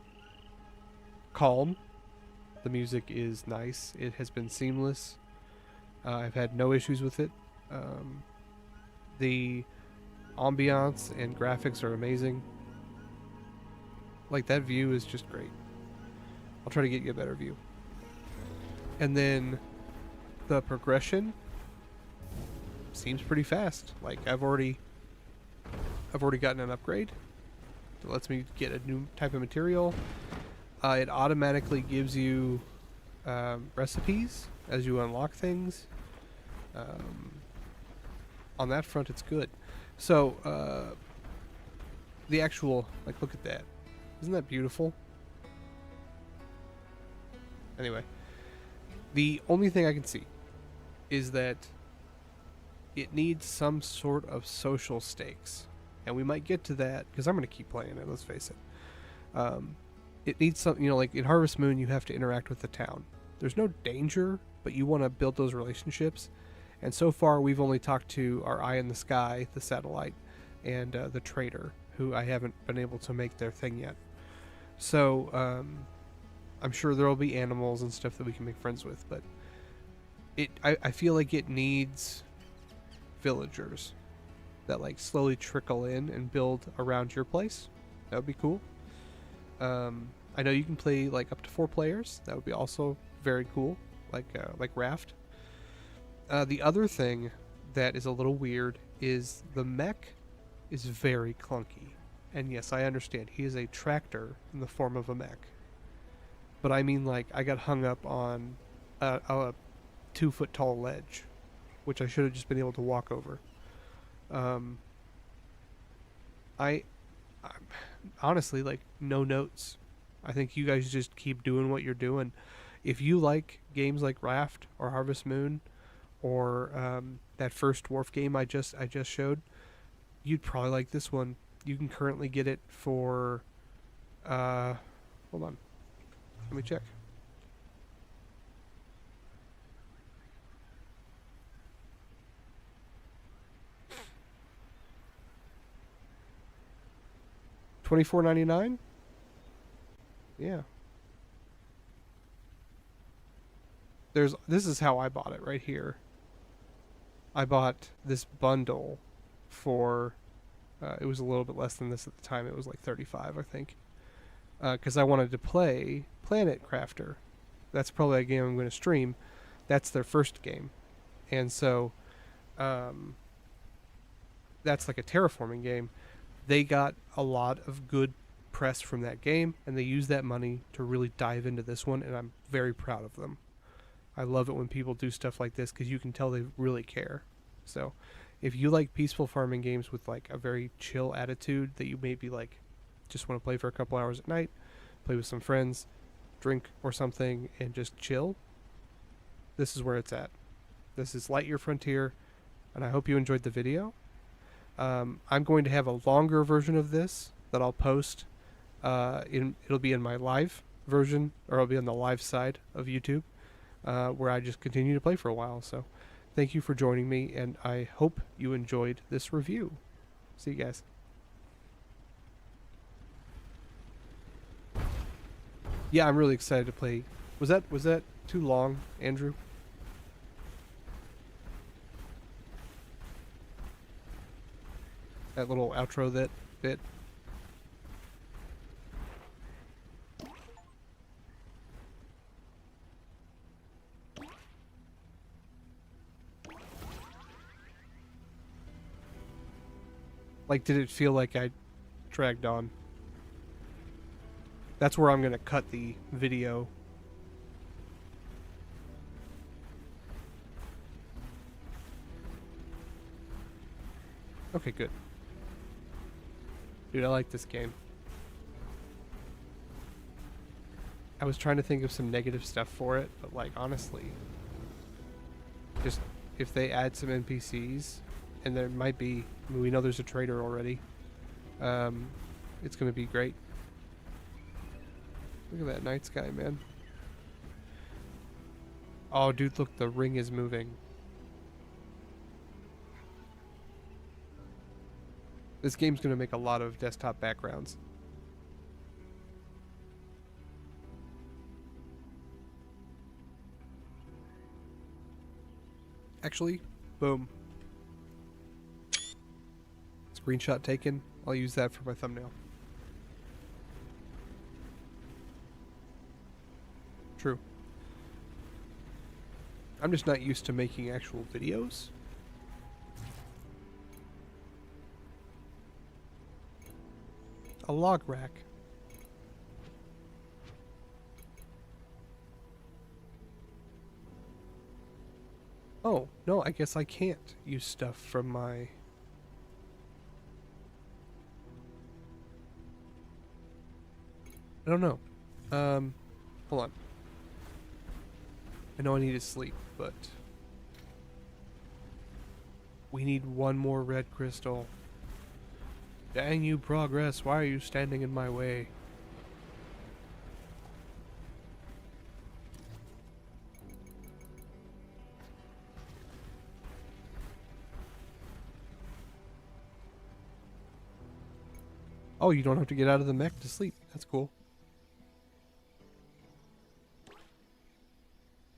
calm. The music is nice. It has been seamless. I've had no issues with it. The ambiance and graphics are amazing. Like, that view is just great. I'll try to get you a better view. And then the progression seems pretty fast. Like, I've already gotten an upgrade. It lets me get a new type of material. It automatically gives you recipes as you unlock things. On that front, it's good. So, the actual, like, look at that. Isn't that beautiful? Anyway, the only thing I can see is that it needs some sort of social stakes. And we might get to that, because I'm going to keep playing it, let's face it. It needs something, you know, like in Harvest Moon, you have to interact with the town. There's no danger, but you want to build those relationships. And so far, we've only talked to our eye in the sky, the satellite, and the trader, who I haven't been able to make their thing yet. So, I'm sure there will be animals and stuff that we can make friends with, but I feel like it needs villagers that, like, slowly trickle in and build around your place. That would be cool. I know you can play, like, up to 4 players. That would be also very cool, like Raft. The other thing that is a little weird is the mech is very clunky. And yes, I understand. He is a tractor in the form of a mech. But I mean, like, I got hung up on a 2-foot tall ledge, which I should have just been able to walk over. I honestly, like, no notes. I think you guys just keep doing what you're doing. If you like games like Raft or Harvest Moon or that first dwarf game I just showed, you'd probably like this one. You can currently get it for hold on. Let me check. $24.99. Yeah. This is how I bought it right here. I bought this bundle for it was a little bit less than this at the time. It was like 35, I think. Because I wanted to play Planet Crafter. That's probably a game I'm going to stream. That's their first game. And so that's like a terraforming game. They got a lot of good press from that game, and they used that money to really dive into this one, and I'm very proud of them. I love it when people do stuff like this because you can tell they really care. So if you like peaceful farming games with like a very chill attitude that you maybe like just want to play for a couple hours at night, play with some friends, drink or something, and just chill, this is where it's at. This is Lightyear Frontier, and I hope you enjoyed the video. I'm going to have a longer version of this that I'll post. It'll be in my live version, or it'll be on the live side of YouTube, where I just continue to play for a while. So thank you for joining me, and I hope you enjoyed this review. See you guys. Yeah, I'm really excited to play. Was that too long, Andrew? That little outro bit. Like, did it feel like I dragged on? That's where I'm going to cut the video. Okay, good. Dude, I like this game. I was trying to think of some negative stuff for it, but like, honestly, just if they add some NPCs, and there might be, I mean, we know there's a trader already, it's going to be great. Look at that night sky, man. Oh, dude, look, the ring is moving. This game's going to make a lot of desktop backgrounds. Actually, boom. Screenshot taken. I'll use that for my thumbnail. True. I'm just not used to making actual videos. A log rack. Oh, no, I guess I can't use stuff from my... I don't know. Hold on. I know I need to sleep, but... we need one more red crystal. Dang you, progress. Why are you standing in my way? Oh, you don't have to get out of the mech to sleep. That's cool.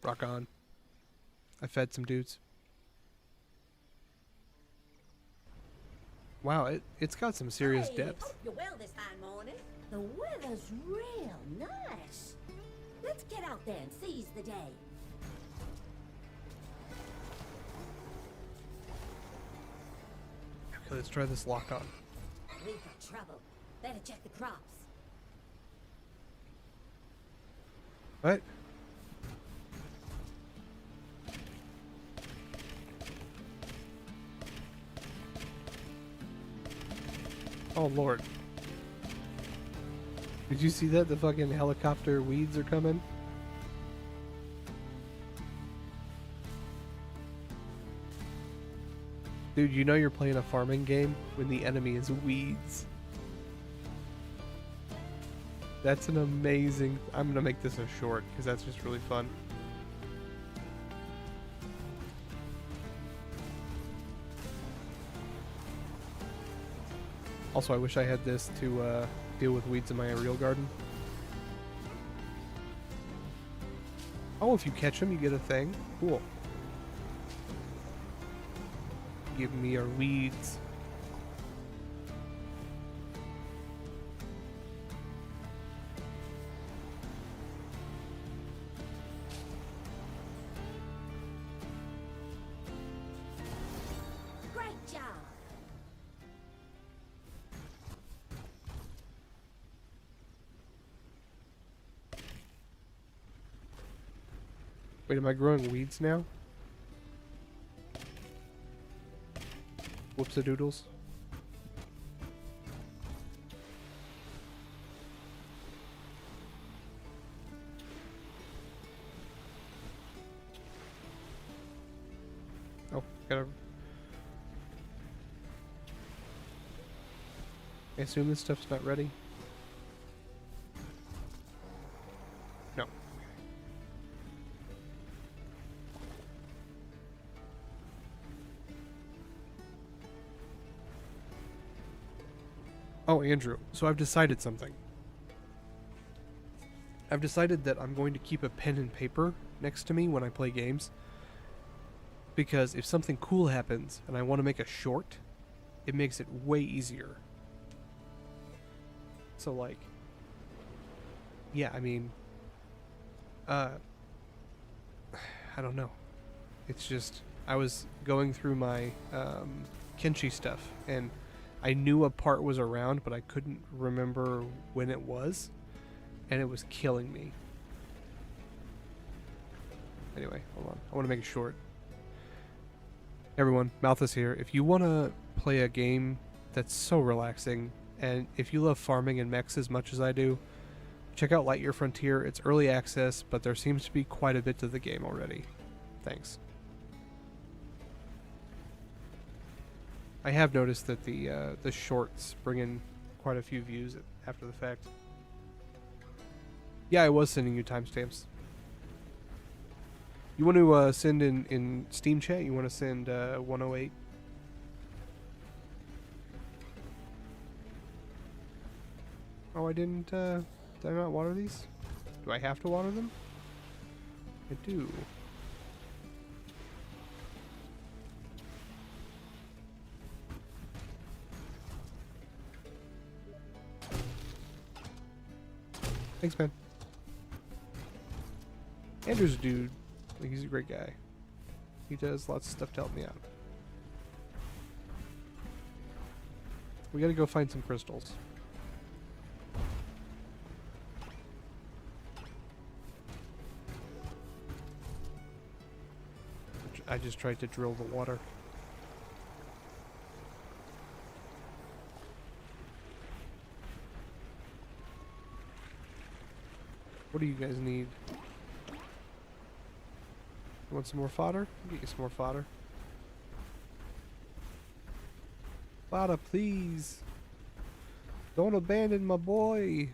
Rock on. I fed some dudes. Wow, it's got some serious depth. Hope you're well this fine morning. The weather's real nice. Let's get out there and seize the day. Okay, let's try this lock on. We've got trouble. Better check the crops. What? Oh, Lord. Did you see that? The fucking helicopter weeds are coming? Dude, you know you're playing a farming game when the enemy is weeds. That's an amazing... I'm gonna make this a short, because that's just really fun. Also, I wish I had this to deal with weeds in my aerial garden. Oh, if you catch them, you get a thing. Cool. Give me your weeds. Great job. Wait, am I growing weeds now? Whoops-a-doodles. Oh, gotta... I assume this stuff's not ready? No. Oh, Andrew, so I've decided something. I've decided that I'm going to keep a pen and paper next to me when I play games. Because if something cool happens and I want to make a short, it makes it way easier. So, like... Yeah, I mean... I don't know. It's just... I was going through my Kenshi stuff, and I knew a part was around, but I couldn't remember when it was, and it was killing me. Anyway, hold on. I want to make it short. Everyone, Malthus here. If you want to play a game that's so relaxing, and if you love farming and mechs as much as I do, check out Lightyear Frontier. It's early access, but there seems to be quite a bit to the game already. Thanks. I have noticed that the shorts bring in quite a few views after the fact. Yeah, I was sending you timestamps. You want to send in Steam chat? You want to send 108? Oh, I didn't, did I not water these? Do I have to water them? I do. Thanks, man. Andrew's a dude. Like, he's a great guy. He does lots of stuff to help me out. We gotta go find some crystals. I just tried to drill the water. What do you guys need? You want some more fodder? I'll get you some more fodder. Fodder, please. Don't abandon my boy.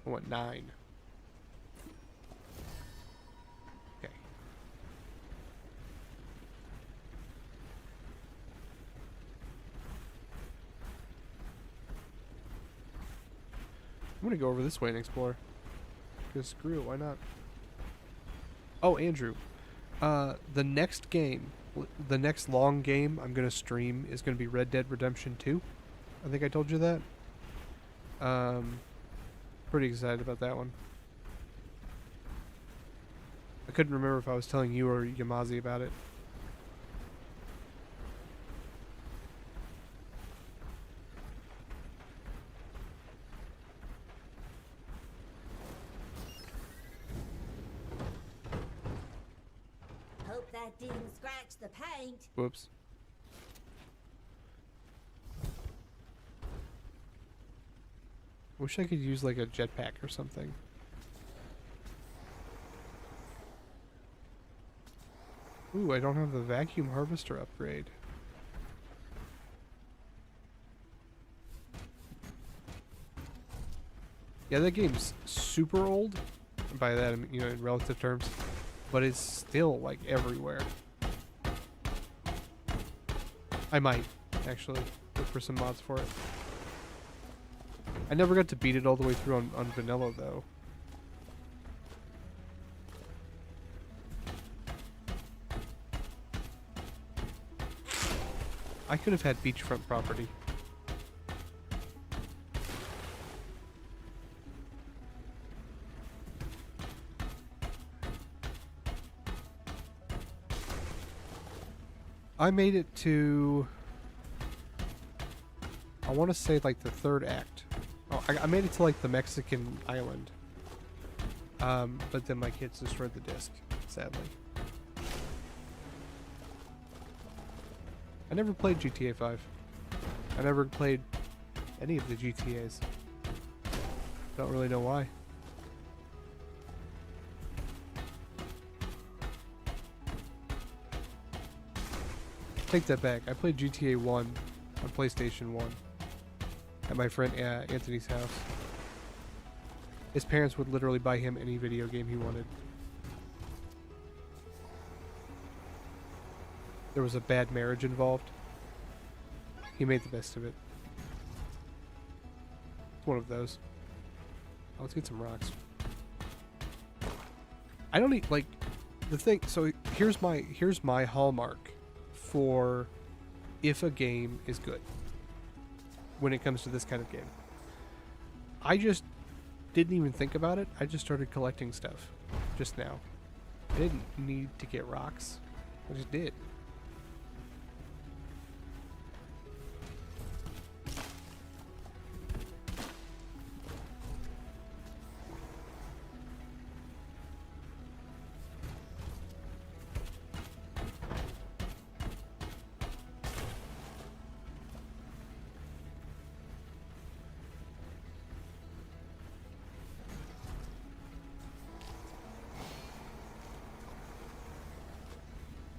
I want 9. Okay. I'm gonna go over this way and explore. Because screw it, why not? Oh, Andrew. The next game, the next long game I'm gonna stream is gonna be Red Dead Redemption 2. I think I told you that. Pretty excited about that one. I couldn't remember if I was telling you or Yamazi about it. match the paint. Whoops. Wish I could use like a jetpack or something. Ooh, I don't have the vacuum harvester upgrade. Yeah, that game's super old. By that, I mean, you know, in relative terms. But it's still, like, everywhere. I might, actually, look for some mods for it. I never got to beat it all the way through on vanilla, though. I could have had beachfront property. I made it to, I want to say like the third act. Oh, I made it to like the Mexican island. But then my kids destroyed the disc, sadly. I never played GTA 5. I never played any of the GTAs. Don't really know why. Take that back. I played GTA 1 on PlayStation 1 at my friend Anthony's house. His parents would literally buy him any video game he wanted. There was a bad marriage involved. He made the best of it. It's one of those. Oh, let's get some rocks. I don't need, like, the thing, so here's my hallmark for if a game is good when it comes to this kind of game. I just didn't even think about it. I just started collecting stuff just now. I didn't need to get rocks. I just did.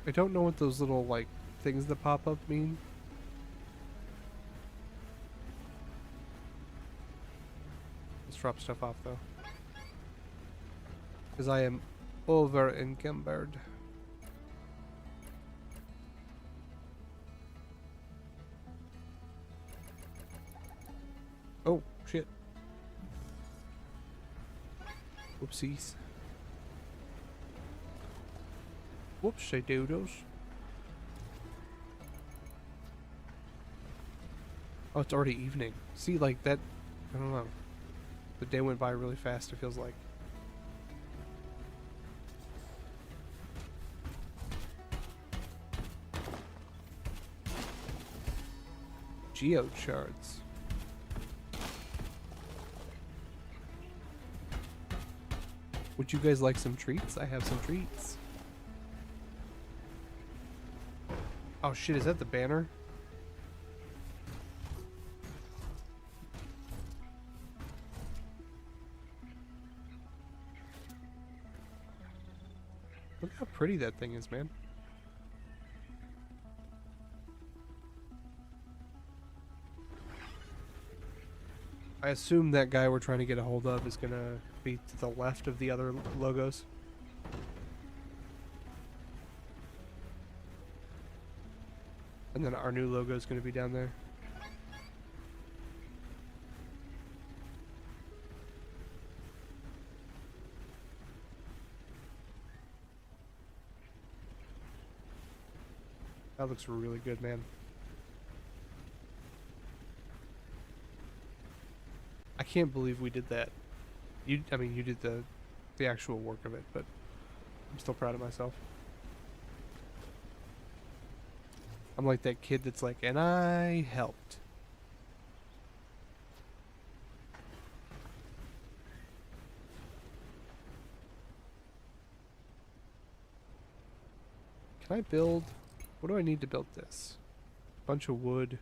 I don't know what those little, like, things that pop up mean. Let's drop stuff off, though. Because I am over encumbered. Oh, shit. Whoopsies. Whoopsie doodles. Oh, it's already evening. See, like that, I don't know. The day went by really fast, it feels like. Geocharts. Would you guys like some treats? I have some treats. Oh shit, is that the banner? Look how pretty that thing is, man. I assume that guy we're trying to get a hold of is gonna be to the left of the other logos. And then our new logo is going to be down there. That looks really good, man. I can't believe we did that. I mean, you did the actual work of it, but I'm still proud of myself. I'm like that kid that's like, and I helped. Can I build... What do I need to build this? Bunch of wood.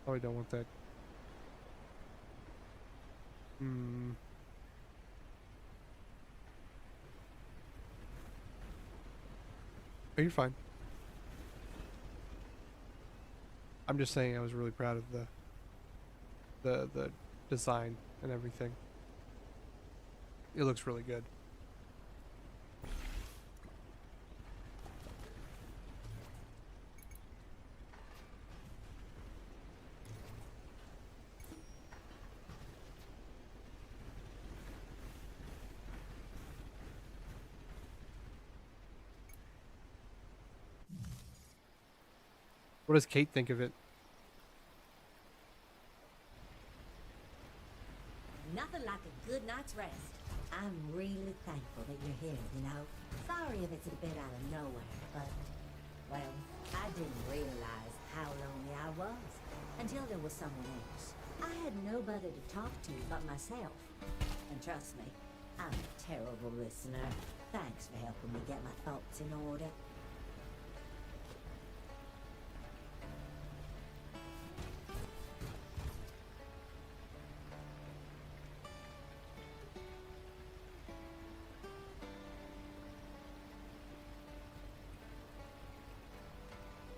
Oh, I don't want that. Oh, you're fine. I'm just saying I was really proud of the design and everything. It looks really good. What does Kate think of it? Nothing like a good night's rest. I'm really thankful that you're here, you know. Sorry if it's a bit out of nowhere, but, well, I didn't realize how lonely I was until there was someone else. I had nobody to talk to but myself. And trust me, I'm a terrible listener. Thanks for helping me get my thoughts in order.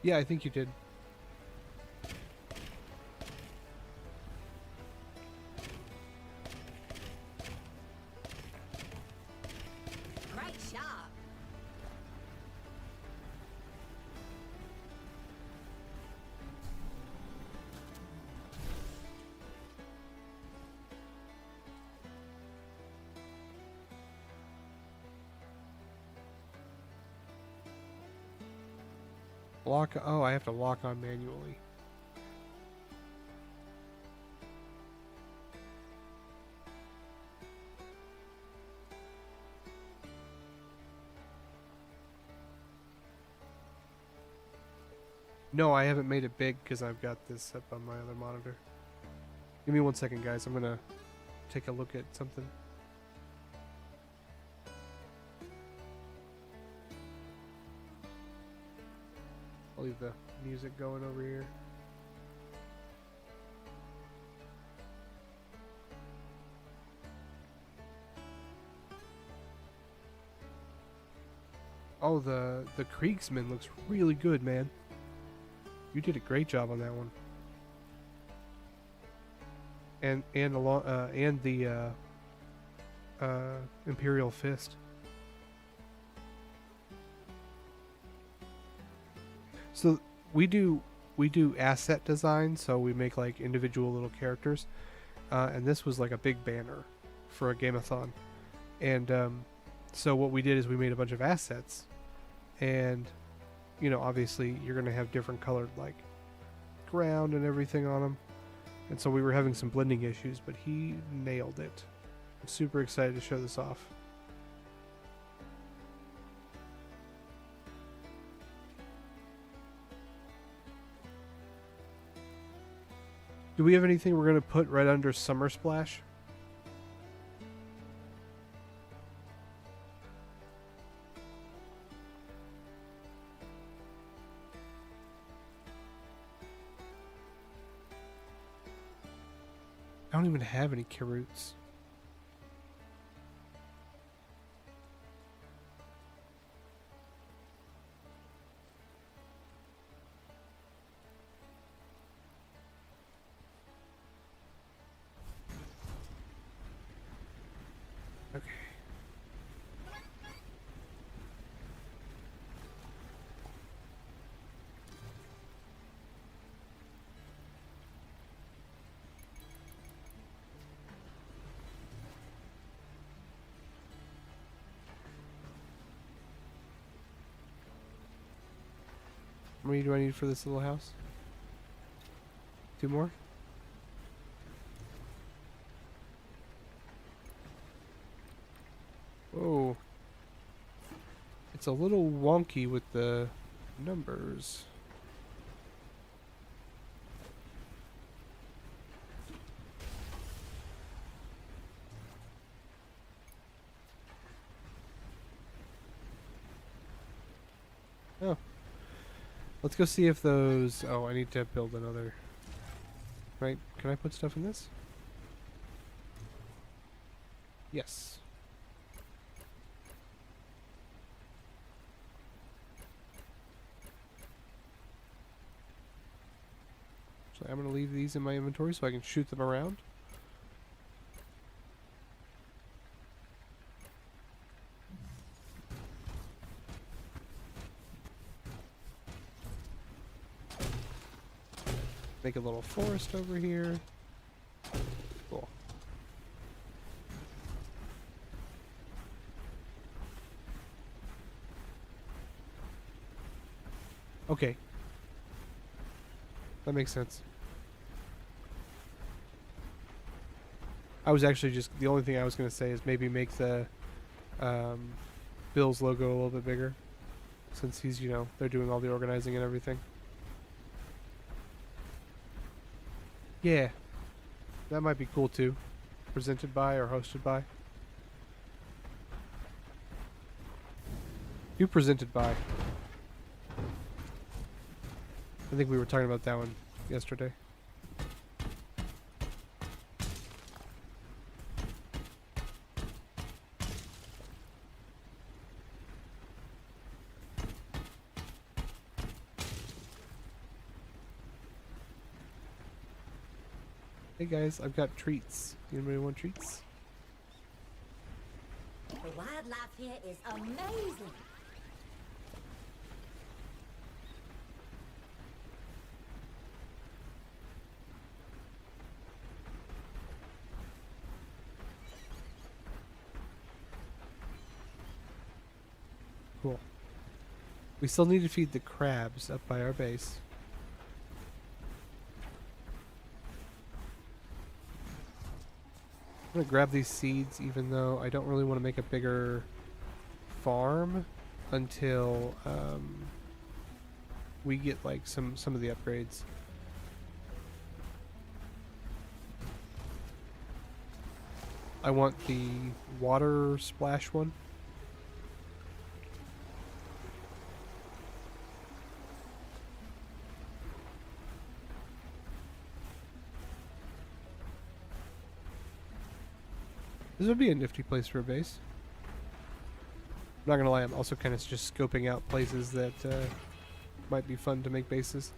Yeah, I think you did. Great shot! Lock. Oh, I have to lock on manually. No, I haven't made it big because I've got this up on my other monitor. Give me 1 second, guys. I'm gonna take a look at something. I'll leave the music going over here. Oh, the Kriegsman looks really good, man. You did a great job on that one. And the Imperial Fist. So we do asset design, so we make like individual little characters, and this was like a big banner for a game-a-thon. And so what we did is we made a bunch of assets, and you know, obviously you're gonna have different colored like ground and everything on them, and so we were having some blending issues, but he nailed it. I'm super excited to show this off. Do we have anything we're going to put right under Summer Splash? I don't even have any carrots. Okay. How many do I need for this little house? 2 more? Whoa. It's a little wonky with the numbers. Oh. Let's go see if those... Oh, I need to build another... Right? Can I put stuff in this? Yes. So I'm going to leave these in my inventory so I can shoot them around. Make a little forest over here. Cool. Okay. That makes sense. I was actually just... The only thing I was going to say is maybe make the Bill's logo a little bit bigger. Since he's, you know, they're doing all the organizing and everything. Yeah. That might be cool too. Presented by or hosted by. You presented by. I think we were talking about that one yesterday. Hey guys, I've got treats. Anybody want treats? The wildlife here is amazing. Cool. We still need to feed the crabs up by our base. I'm gonna grab these seeds even though I don't really want to make a bigger farm until we get like some of the upgrades. I want the water splash one. This would be a nifty place for a base. I'm not gonna lie, I'm also kind of just scoping out places that might be fun to make bases.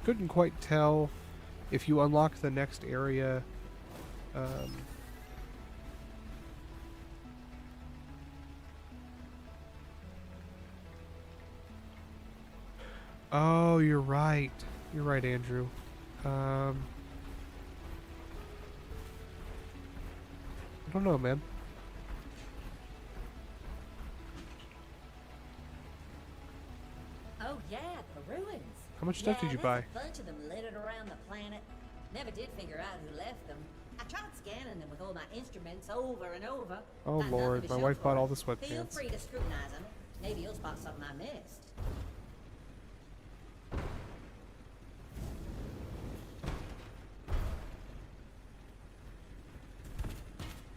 Couldn't quite tell if you unlock the next area. Oh, you're right. You're right, Andrew. I don't know, man. Oh yeah, the ruins. How much stuff did you buy? There's a bunch of them littered around the planet. Never did figure out who left them. I tried scanning them with all my instruments over and over. Oh Found Lord, nothing to my show wife for bought it. all the Feel sweatpants. free to scrutinize them. Maybe you'll spot something I missed.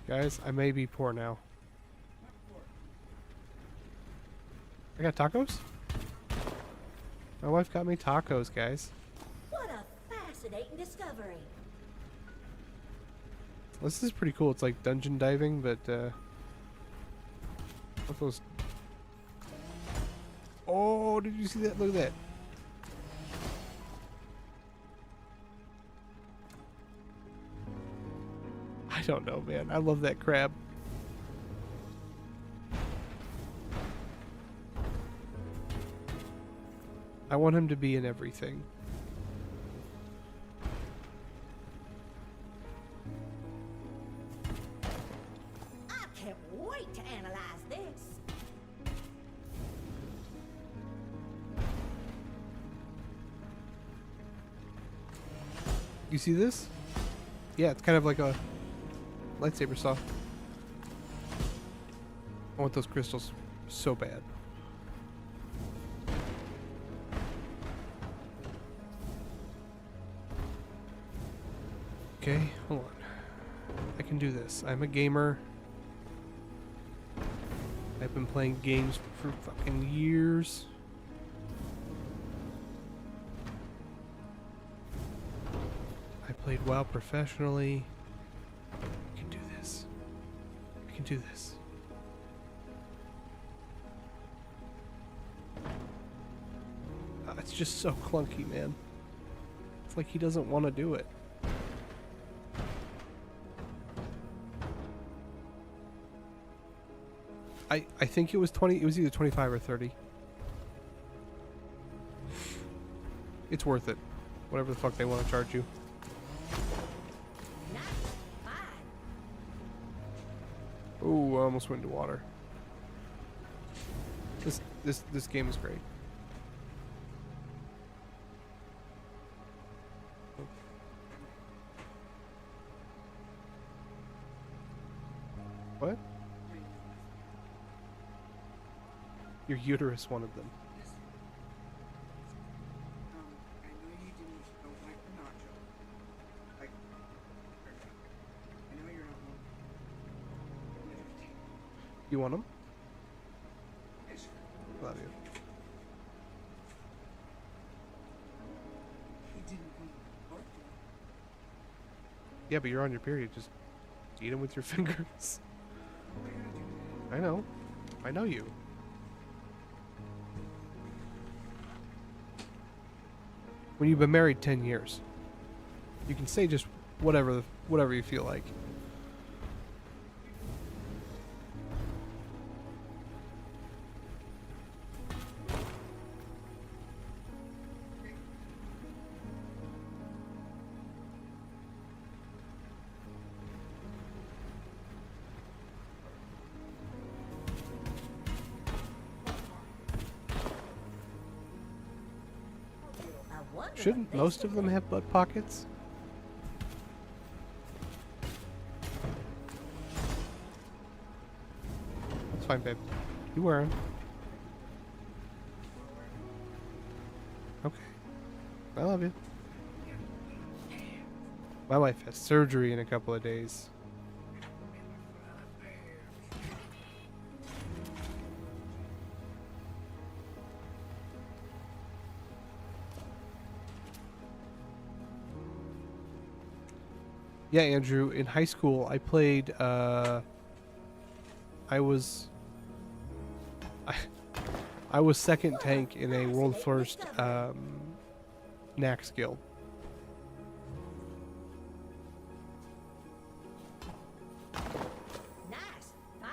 Guys, I may be poor now. I got tacos? My wife got me tacos, guys. What a fascinating discovery. This is pretty cool. It's like dungeon diving, but what those... Oh, did you see that? Look at that. I don't know, man. I love that crab. I want him to be in everything. I can't wait to analyze this. You see this? Yeah, it's kind of like a lightsaber saw. I want those crystals so bad. Okay, hold on. I can do this. I'm a gamer. I've been playing games for fucking years. I played WoW professionally. I can do this. I can do this. It's just so clunky, man. It's like he doesn't want to do it. I think it was 20, it was either 25 or 30. It's worth it. Whatever the fuck they want to charge you. Nice. Fine. Ooh, I almost went into water. This game is great. What? Your uterus wanted them. I know you don't like the nacho. Like, I know you're not one. You want them? Yes, sir. Love you. He didn't want both of them. Yeah, but you're on your period. Just eat them with your fingers. Why gotta do that? I know. I know you. When you've been married 10 years, you can say just whatever you feel like. I wonder what Shouldn't they most of them said. have butt pockets? That's fine, babe. You wear them. Okay. I love you. My wife has surgery in a couple of days. Yeah, Andrew, in high school I played I was second tank in a world first Nax guild. Nice. Fine.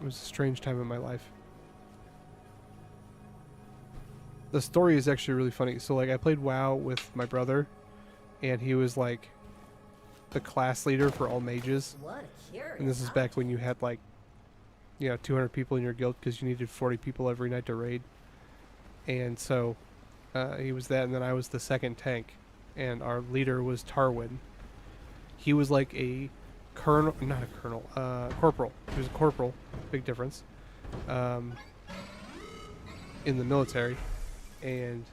It was a strange time in my life. The story is actually really funny. So like I played WoW with my brother and he was like the class leader for all mages. What a curious. And this is back when you had like 200 people in your guild because you needed 40 people every night to raid. And so he was that, and then I was the second tank, and our leader was Tarwin. He was like a colonel, not a colonel, corporal. He was a corporal, big difference, in the military. And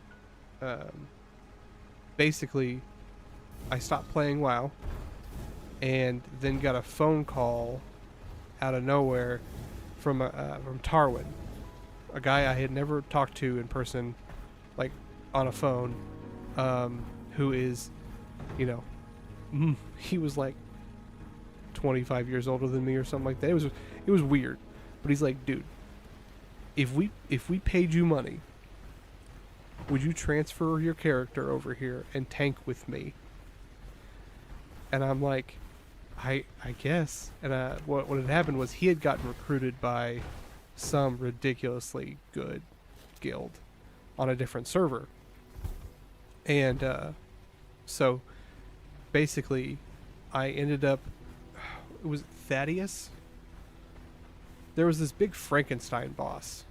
basically I stopped playing WoW and then got a phone call out of nowhere from Tarwin, a guy I had never talked to in person, like on a phone, who is, he was like 25 years older than me or something like that. It was weird, but he's like, dude, if we paid you money, would you transfer your character over here and tank with me? And I'm like, I guess. And what had happened was he had gotten recruited by some ridiculously good guild on a different server. And so basically I ended up, it was Thaddeus. There was this big Frankenstein boss,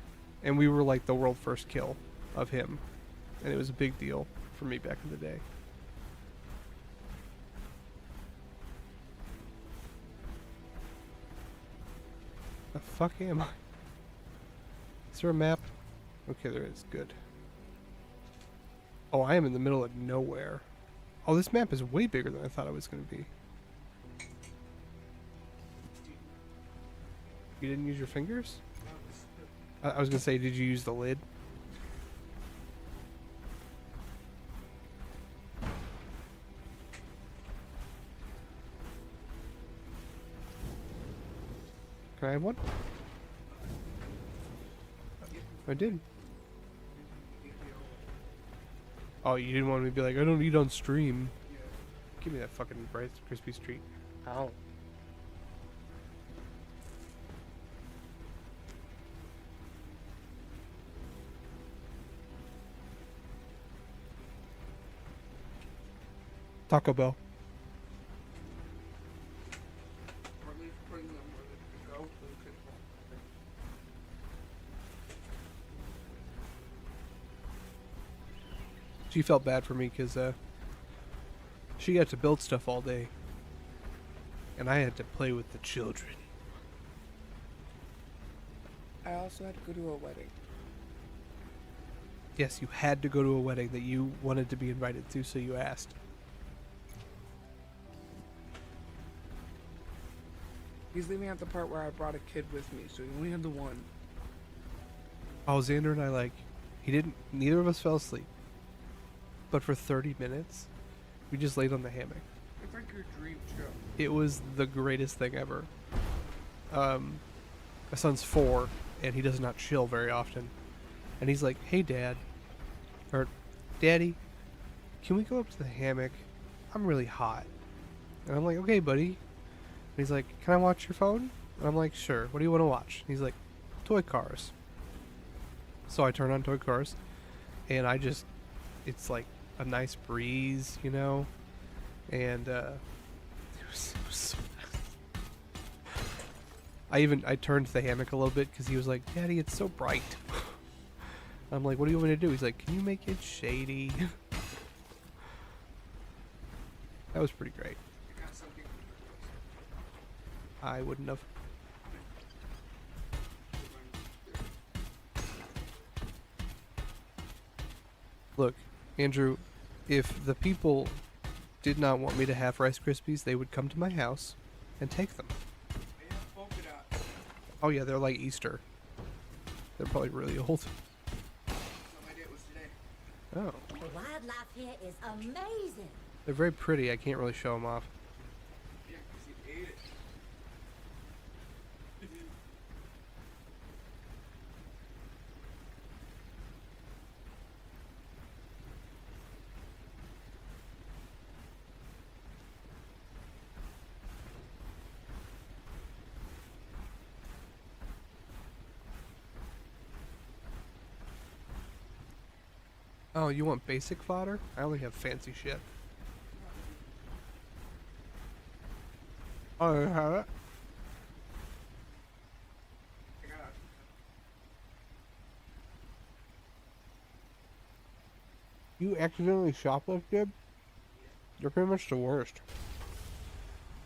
and we were like the world first kill of him. And it was a big deal for me back in the day. The fuck am I? Is there a map? Okay, there is. Good. Oh, I am in the middle of nowhere. Oh, this map is way bigger than I thought it was going to be. You didn't use your fingers? I was going to say, did you use the lid? Can I have one? I did. Oh, you didn't want me to be like, I don't eat on stream. Give me that fucking Rice Krispies treat. Ow. Taco Bell. Or at least putting them where they could go. So they could She felt bad for me because she got to build stuff all day. And I had to play with the children. I also had to go to a wedding. Yes, you had to go to a wedding that you wanted to be invited to, so you asked. He's leaving out the part where I brought a kid with me, so he only had the one. Oh, Xander and I, neither of us fell asleep. But for 30 minutes, we just laid on the hammock. It's like your dream show. It was the greatest thing ever. My son's 4, and he does not chill very often. And he's like, hey, Dad. Or, Daddy, can we go up to the hammock? I'm really hot. And I'm like, okay, buddy. And he's like, can I watch your phone? And I'm like, sure. What do you want to watch? And he's like, Toy Cars. So I turn on Toy Cars, and it's like a nice breeze, you know? And, it was so nice. I turned the hammock a little bit because he was like, Daddy, it's so bright. I'm like, what do you want me to do? He's like, can you make it shady? That was pretty great. I got something. I wouldn't have. Look, Andrew, if the people did not want me to have Rice Krispies, they would come to my house and take them. I have polka dots. Oh yeah, they're like Easter. They're probably really old. My dad was today. Oh. The wildlife here is amazing. They're very pretty. I can't really show them off. Yeah, because he ate it. Oh, you want basic fodder? I only have fancy shit. Oh, you have it? I got it. You accidentally shoplifted? You're pretty much the worst.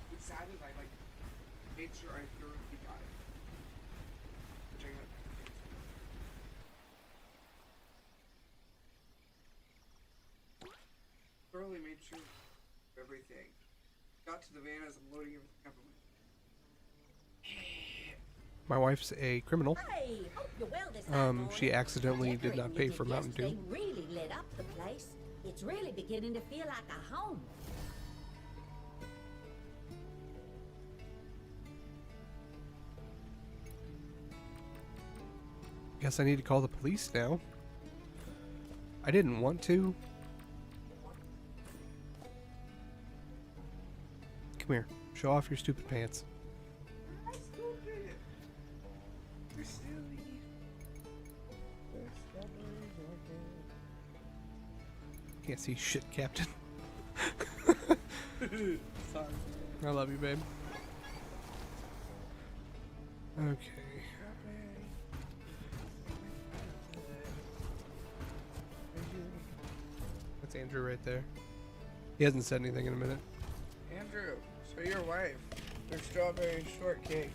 What's sad is I made sure I thoroughly got it. Which I got. Thoroughly made sure of everything. Got to the van as I'm loading everything up. My wife's a criminal. Hey, hope you're well this time, She boy. accidentally did not Decorating pay you for did Mountain Dew. yesterday really lit up the place. It's really beginning to feel like a home. Guess I need to call the police now. I didn't want to. Come here. Show off your stupid pants. I still did it. You're silly. Can't see shit, Captain. Sorry. I love you, babe. Okay. That's Andrew right there. He hasn't said anything in a minute. Andrew, so your wife, there's strawberry shortcake.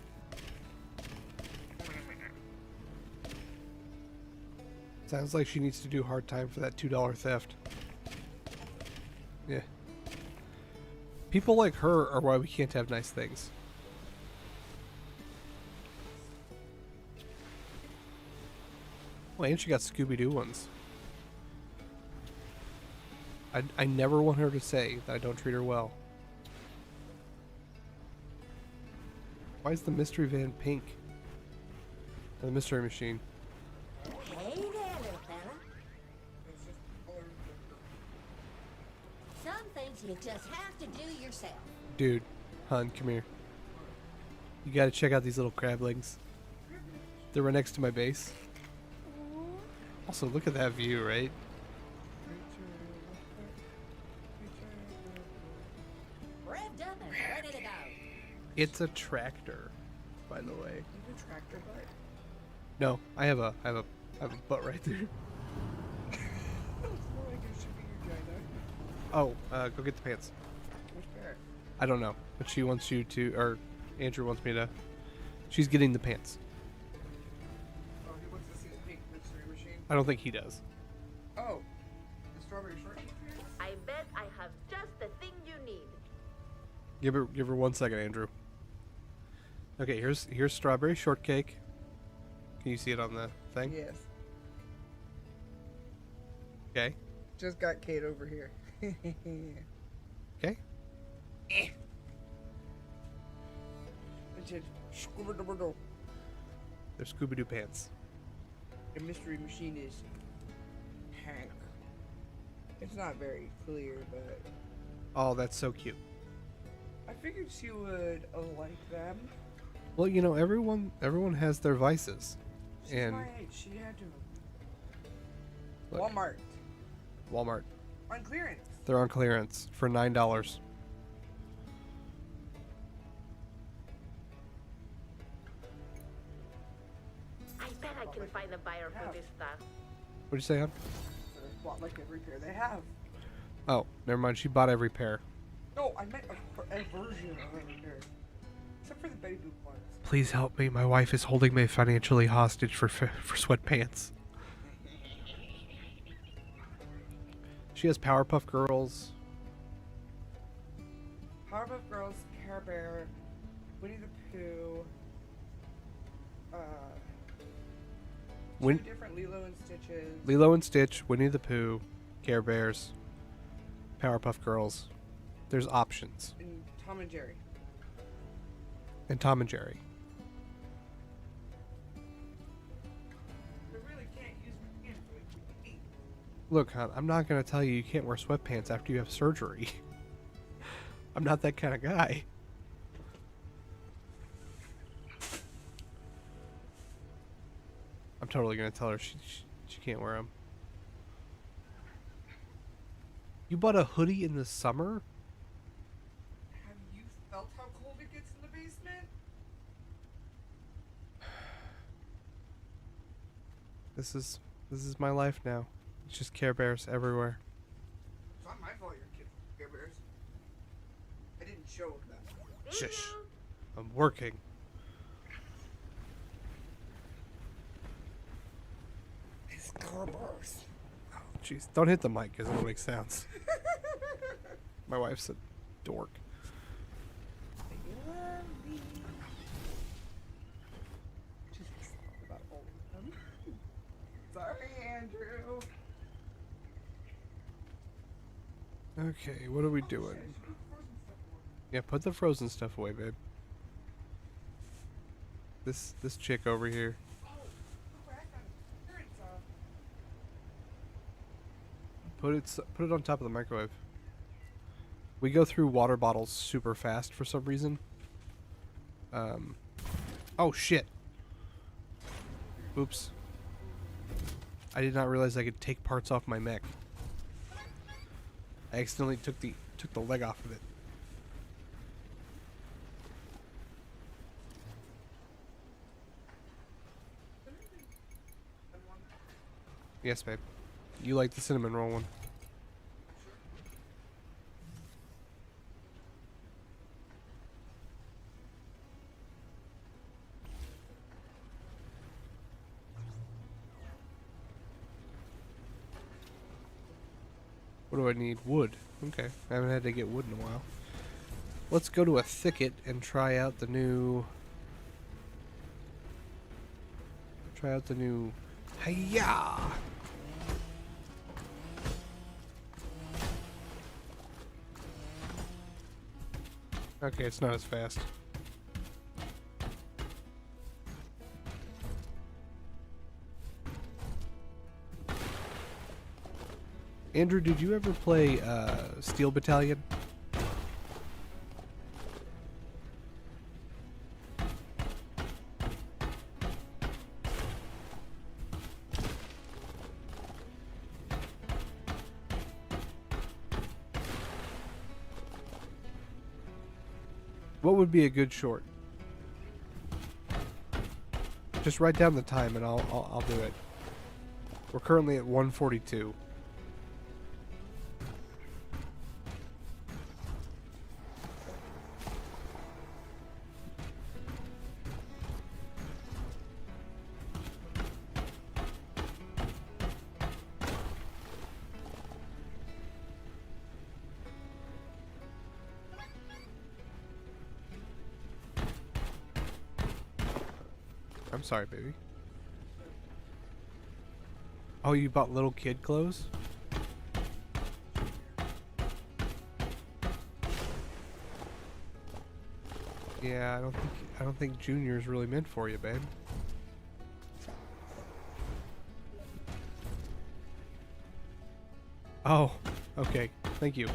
Sounds like she needs to do hard time for that $2 theft. Yeah. People like her are why we can't have nice things. Well, and she got Scooby-Doo ones. I never want her to say that I don't treat her well. Why is the mystery van pink? Or the mystery machine. Hey there, little fella. It's just color. Some things you just have to do yourself. Dude, hun, come here. You gotta check out these little crablings. They're right next to my base. Also, look at that view, right? Revved up and ready to go. It's a tractor, by the way. You have a tractor butt? No, I have a butt right there. It's more like it should be your vagina. Oh, go get the pants. Which pair? I don't know, but she wants you to, or Andrew wants me to. She's getting the pants. Oh, he wants to see the pink mystery machine. I don't think he does. Oh, the strawberry shortcake pants? I bet I have just the thing you need. Give her 1 second, Andrew. Okay, here's strawberry shortcake. Can you see it on the thing? Yes. Okay. Just got Kate over here. Okay. They're Scooby-Doo pants. The mystery machine is Hank. It's not very clear, but Oh, that's so cute. I figured she would like them. Well, you know, everyone has their vices. She's And my age. She had to. look, Walmart Walmart. on clearance. They're on clearance for $9. I bet I can find a buyer for this stuff. What'd you say, hon? So they bought like every pair they have. Oh, never mind. She bought every pair. No, I meant a version of every pair. Except for the baby boot ones. Please help me. My wife is holding me financially hostage for sweatpants. She has Powerpuff Girls. Powerpuff Girls, Care Bear, Winnie the Pooh, Win- two different Lilo and Stitches. Lilo and Stitch, Winnie the Pooh, Care Bears, Powerpuff Girls. There's options. And Tom and Jerry. And Tom and Jerry. We really can't use my hands like we eat. Look, hon, I'm not going to tell you can't wear sweatpants after you have surgery. I'm not that kind of guy. I'm totally going to tell her she can't wear them. You bought a hoodie in the summer? Have you felt how cold it gets in the basement? This is my life now. It's just Care Bears everywhere. It's not my fault your kids have Care Bears. I didn't show them that. Shush. I'm working. It's Care Bears. Oh, jeez. Don't hit the mic because it'll make sounds. My wife's a dork. They love me. Just about all of them. Sorry, Andrew. Okay, what are we doing? Yeah, put the frozen stuff away, babe. This chick over here. Put it on top of the microwave. We go through water bottles super fast for some reason. Oh shit. Oops. I did not realize I could take parts off my mech. I accidentally took the leg off of it. Yes, babe. You like the cinnamon roll one. What do I need? Wood. Okay. I haven't had to get wood in a while. Let's go to a thicket and try out the new... Hiya! Okay, it's not as fast. Andrew, did you ever play Steel Battalion? What would be a good short? Just write down the time and I'll do it. We're currently at 1:42. I'm sorry, baby. Oh, you bought little kid clothes? Yeah, I don't think Junior is really meant for you, babe. Oh, okay. Thank you.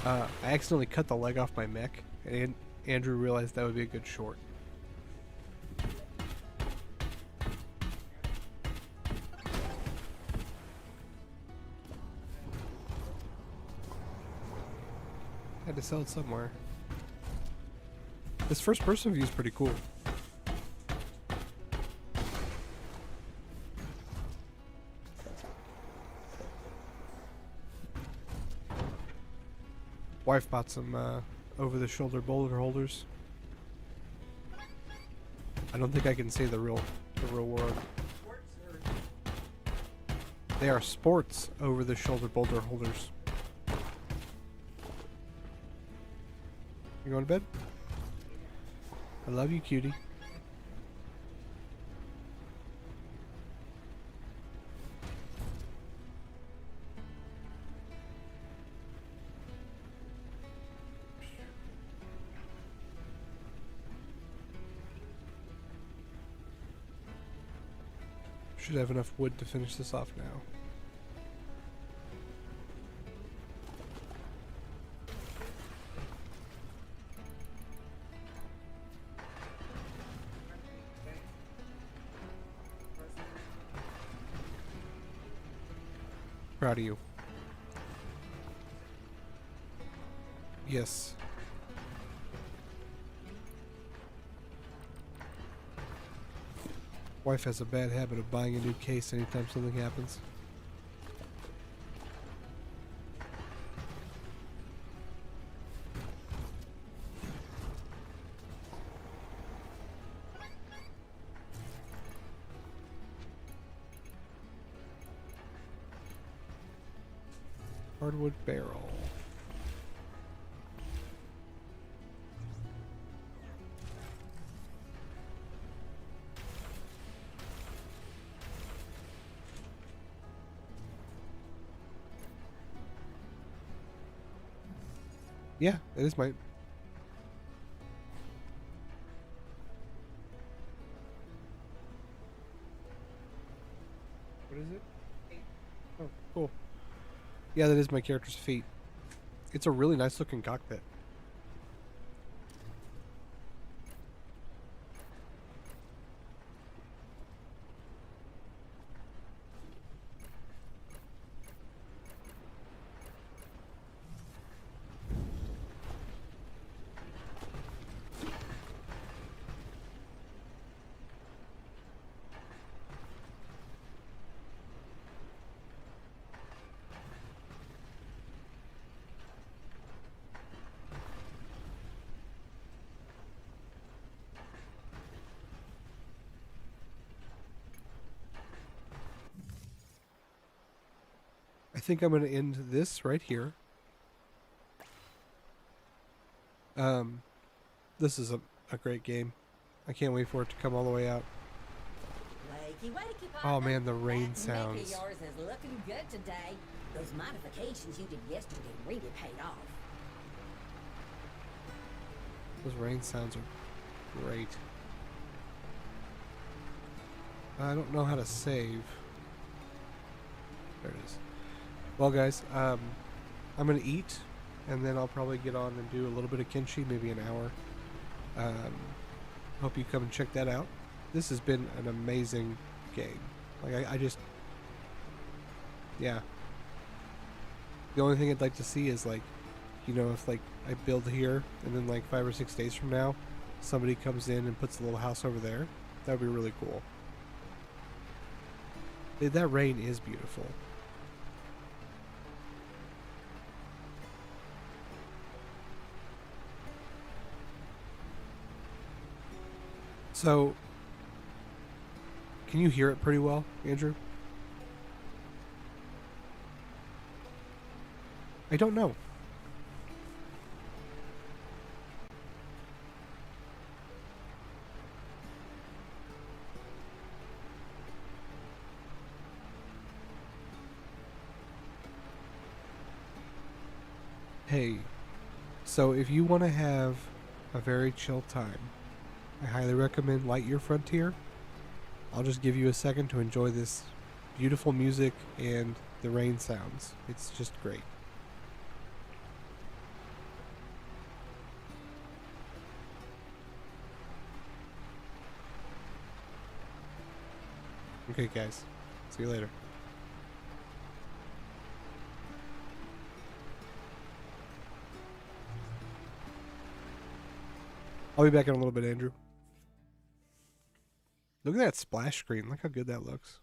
I accidentally cut the leg off my mech, and Andrew realized that would be a good short. Had to sell it somewhere. This first person view is pretty cool. Wife bought some over-the-shoulder boulder holders. I don't think I can say the real word. They are sports over-the-shoulder boulder holders. You going to bed? I love you, cutie. Should have enough wood to finish this off now. Proud of you. Yes. Wife has a bad habit of buying a new case anytime something happens. Hardwood barrel. Yeah, it is my... What is it? Oh, cool. Yeah, that is my character's feet. It's a really nice looking cockpit. think I'm going to end this right here. This is a great game. I can't wait for it to come all the way out. Wakey, wakey, Oh partner. man, the rain That neck of sounds. yours is looking good today. Those modifications you did yesterday really paid off. Those rain sounds are great. I don't know how to save. There it is. Well, guys, I'm gonna eat, and then I'll probably get on and do a little bit of Kenshi, maybe an hour. Hope you come and check that out. This has been an amazing game. Like I just, yeah. The only thing I'd like to see is like, you know, if like I build here, and then like 5 or 6 days from now, somebody comes in and puts a little house over there. That would be really cool. That rain is beautiful. So, can you hear it pretty well, Andrew? I don't know. Hey, so if you want to have a very chill time, I highly recommend Lightyear Frontier. I'll just give you a second to enjoy this beautiful music and the rain sounds. It's just great. Okay, guys. See you later. I'll be back in a little bit, Andrew. Look at that splash screen. Look how good that looks.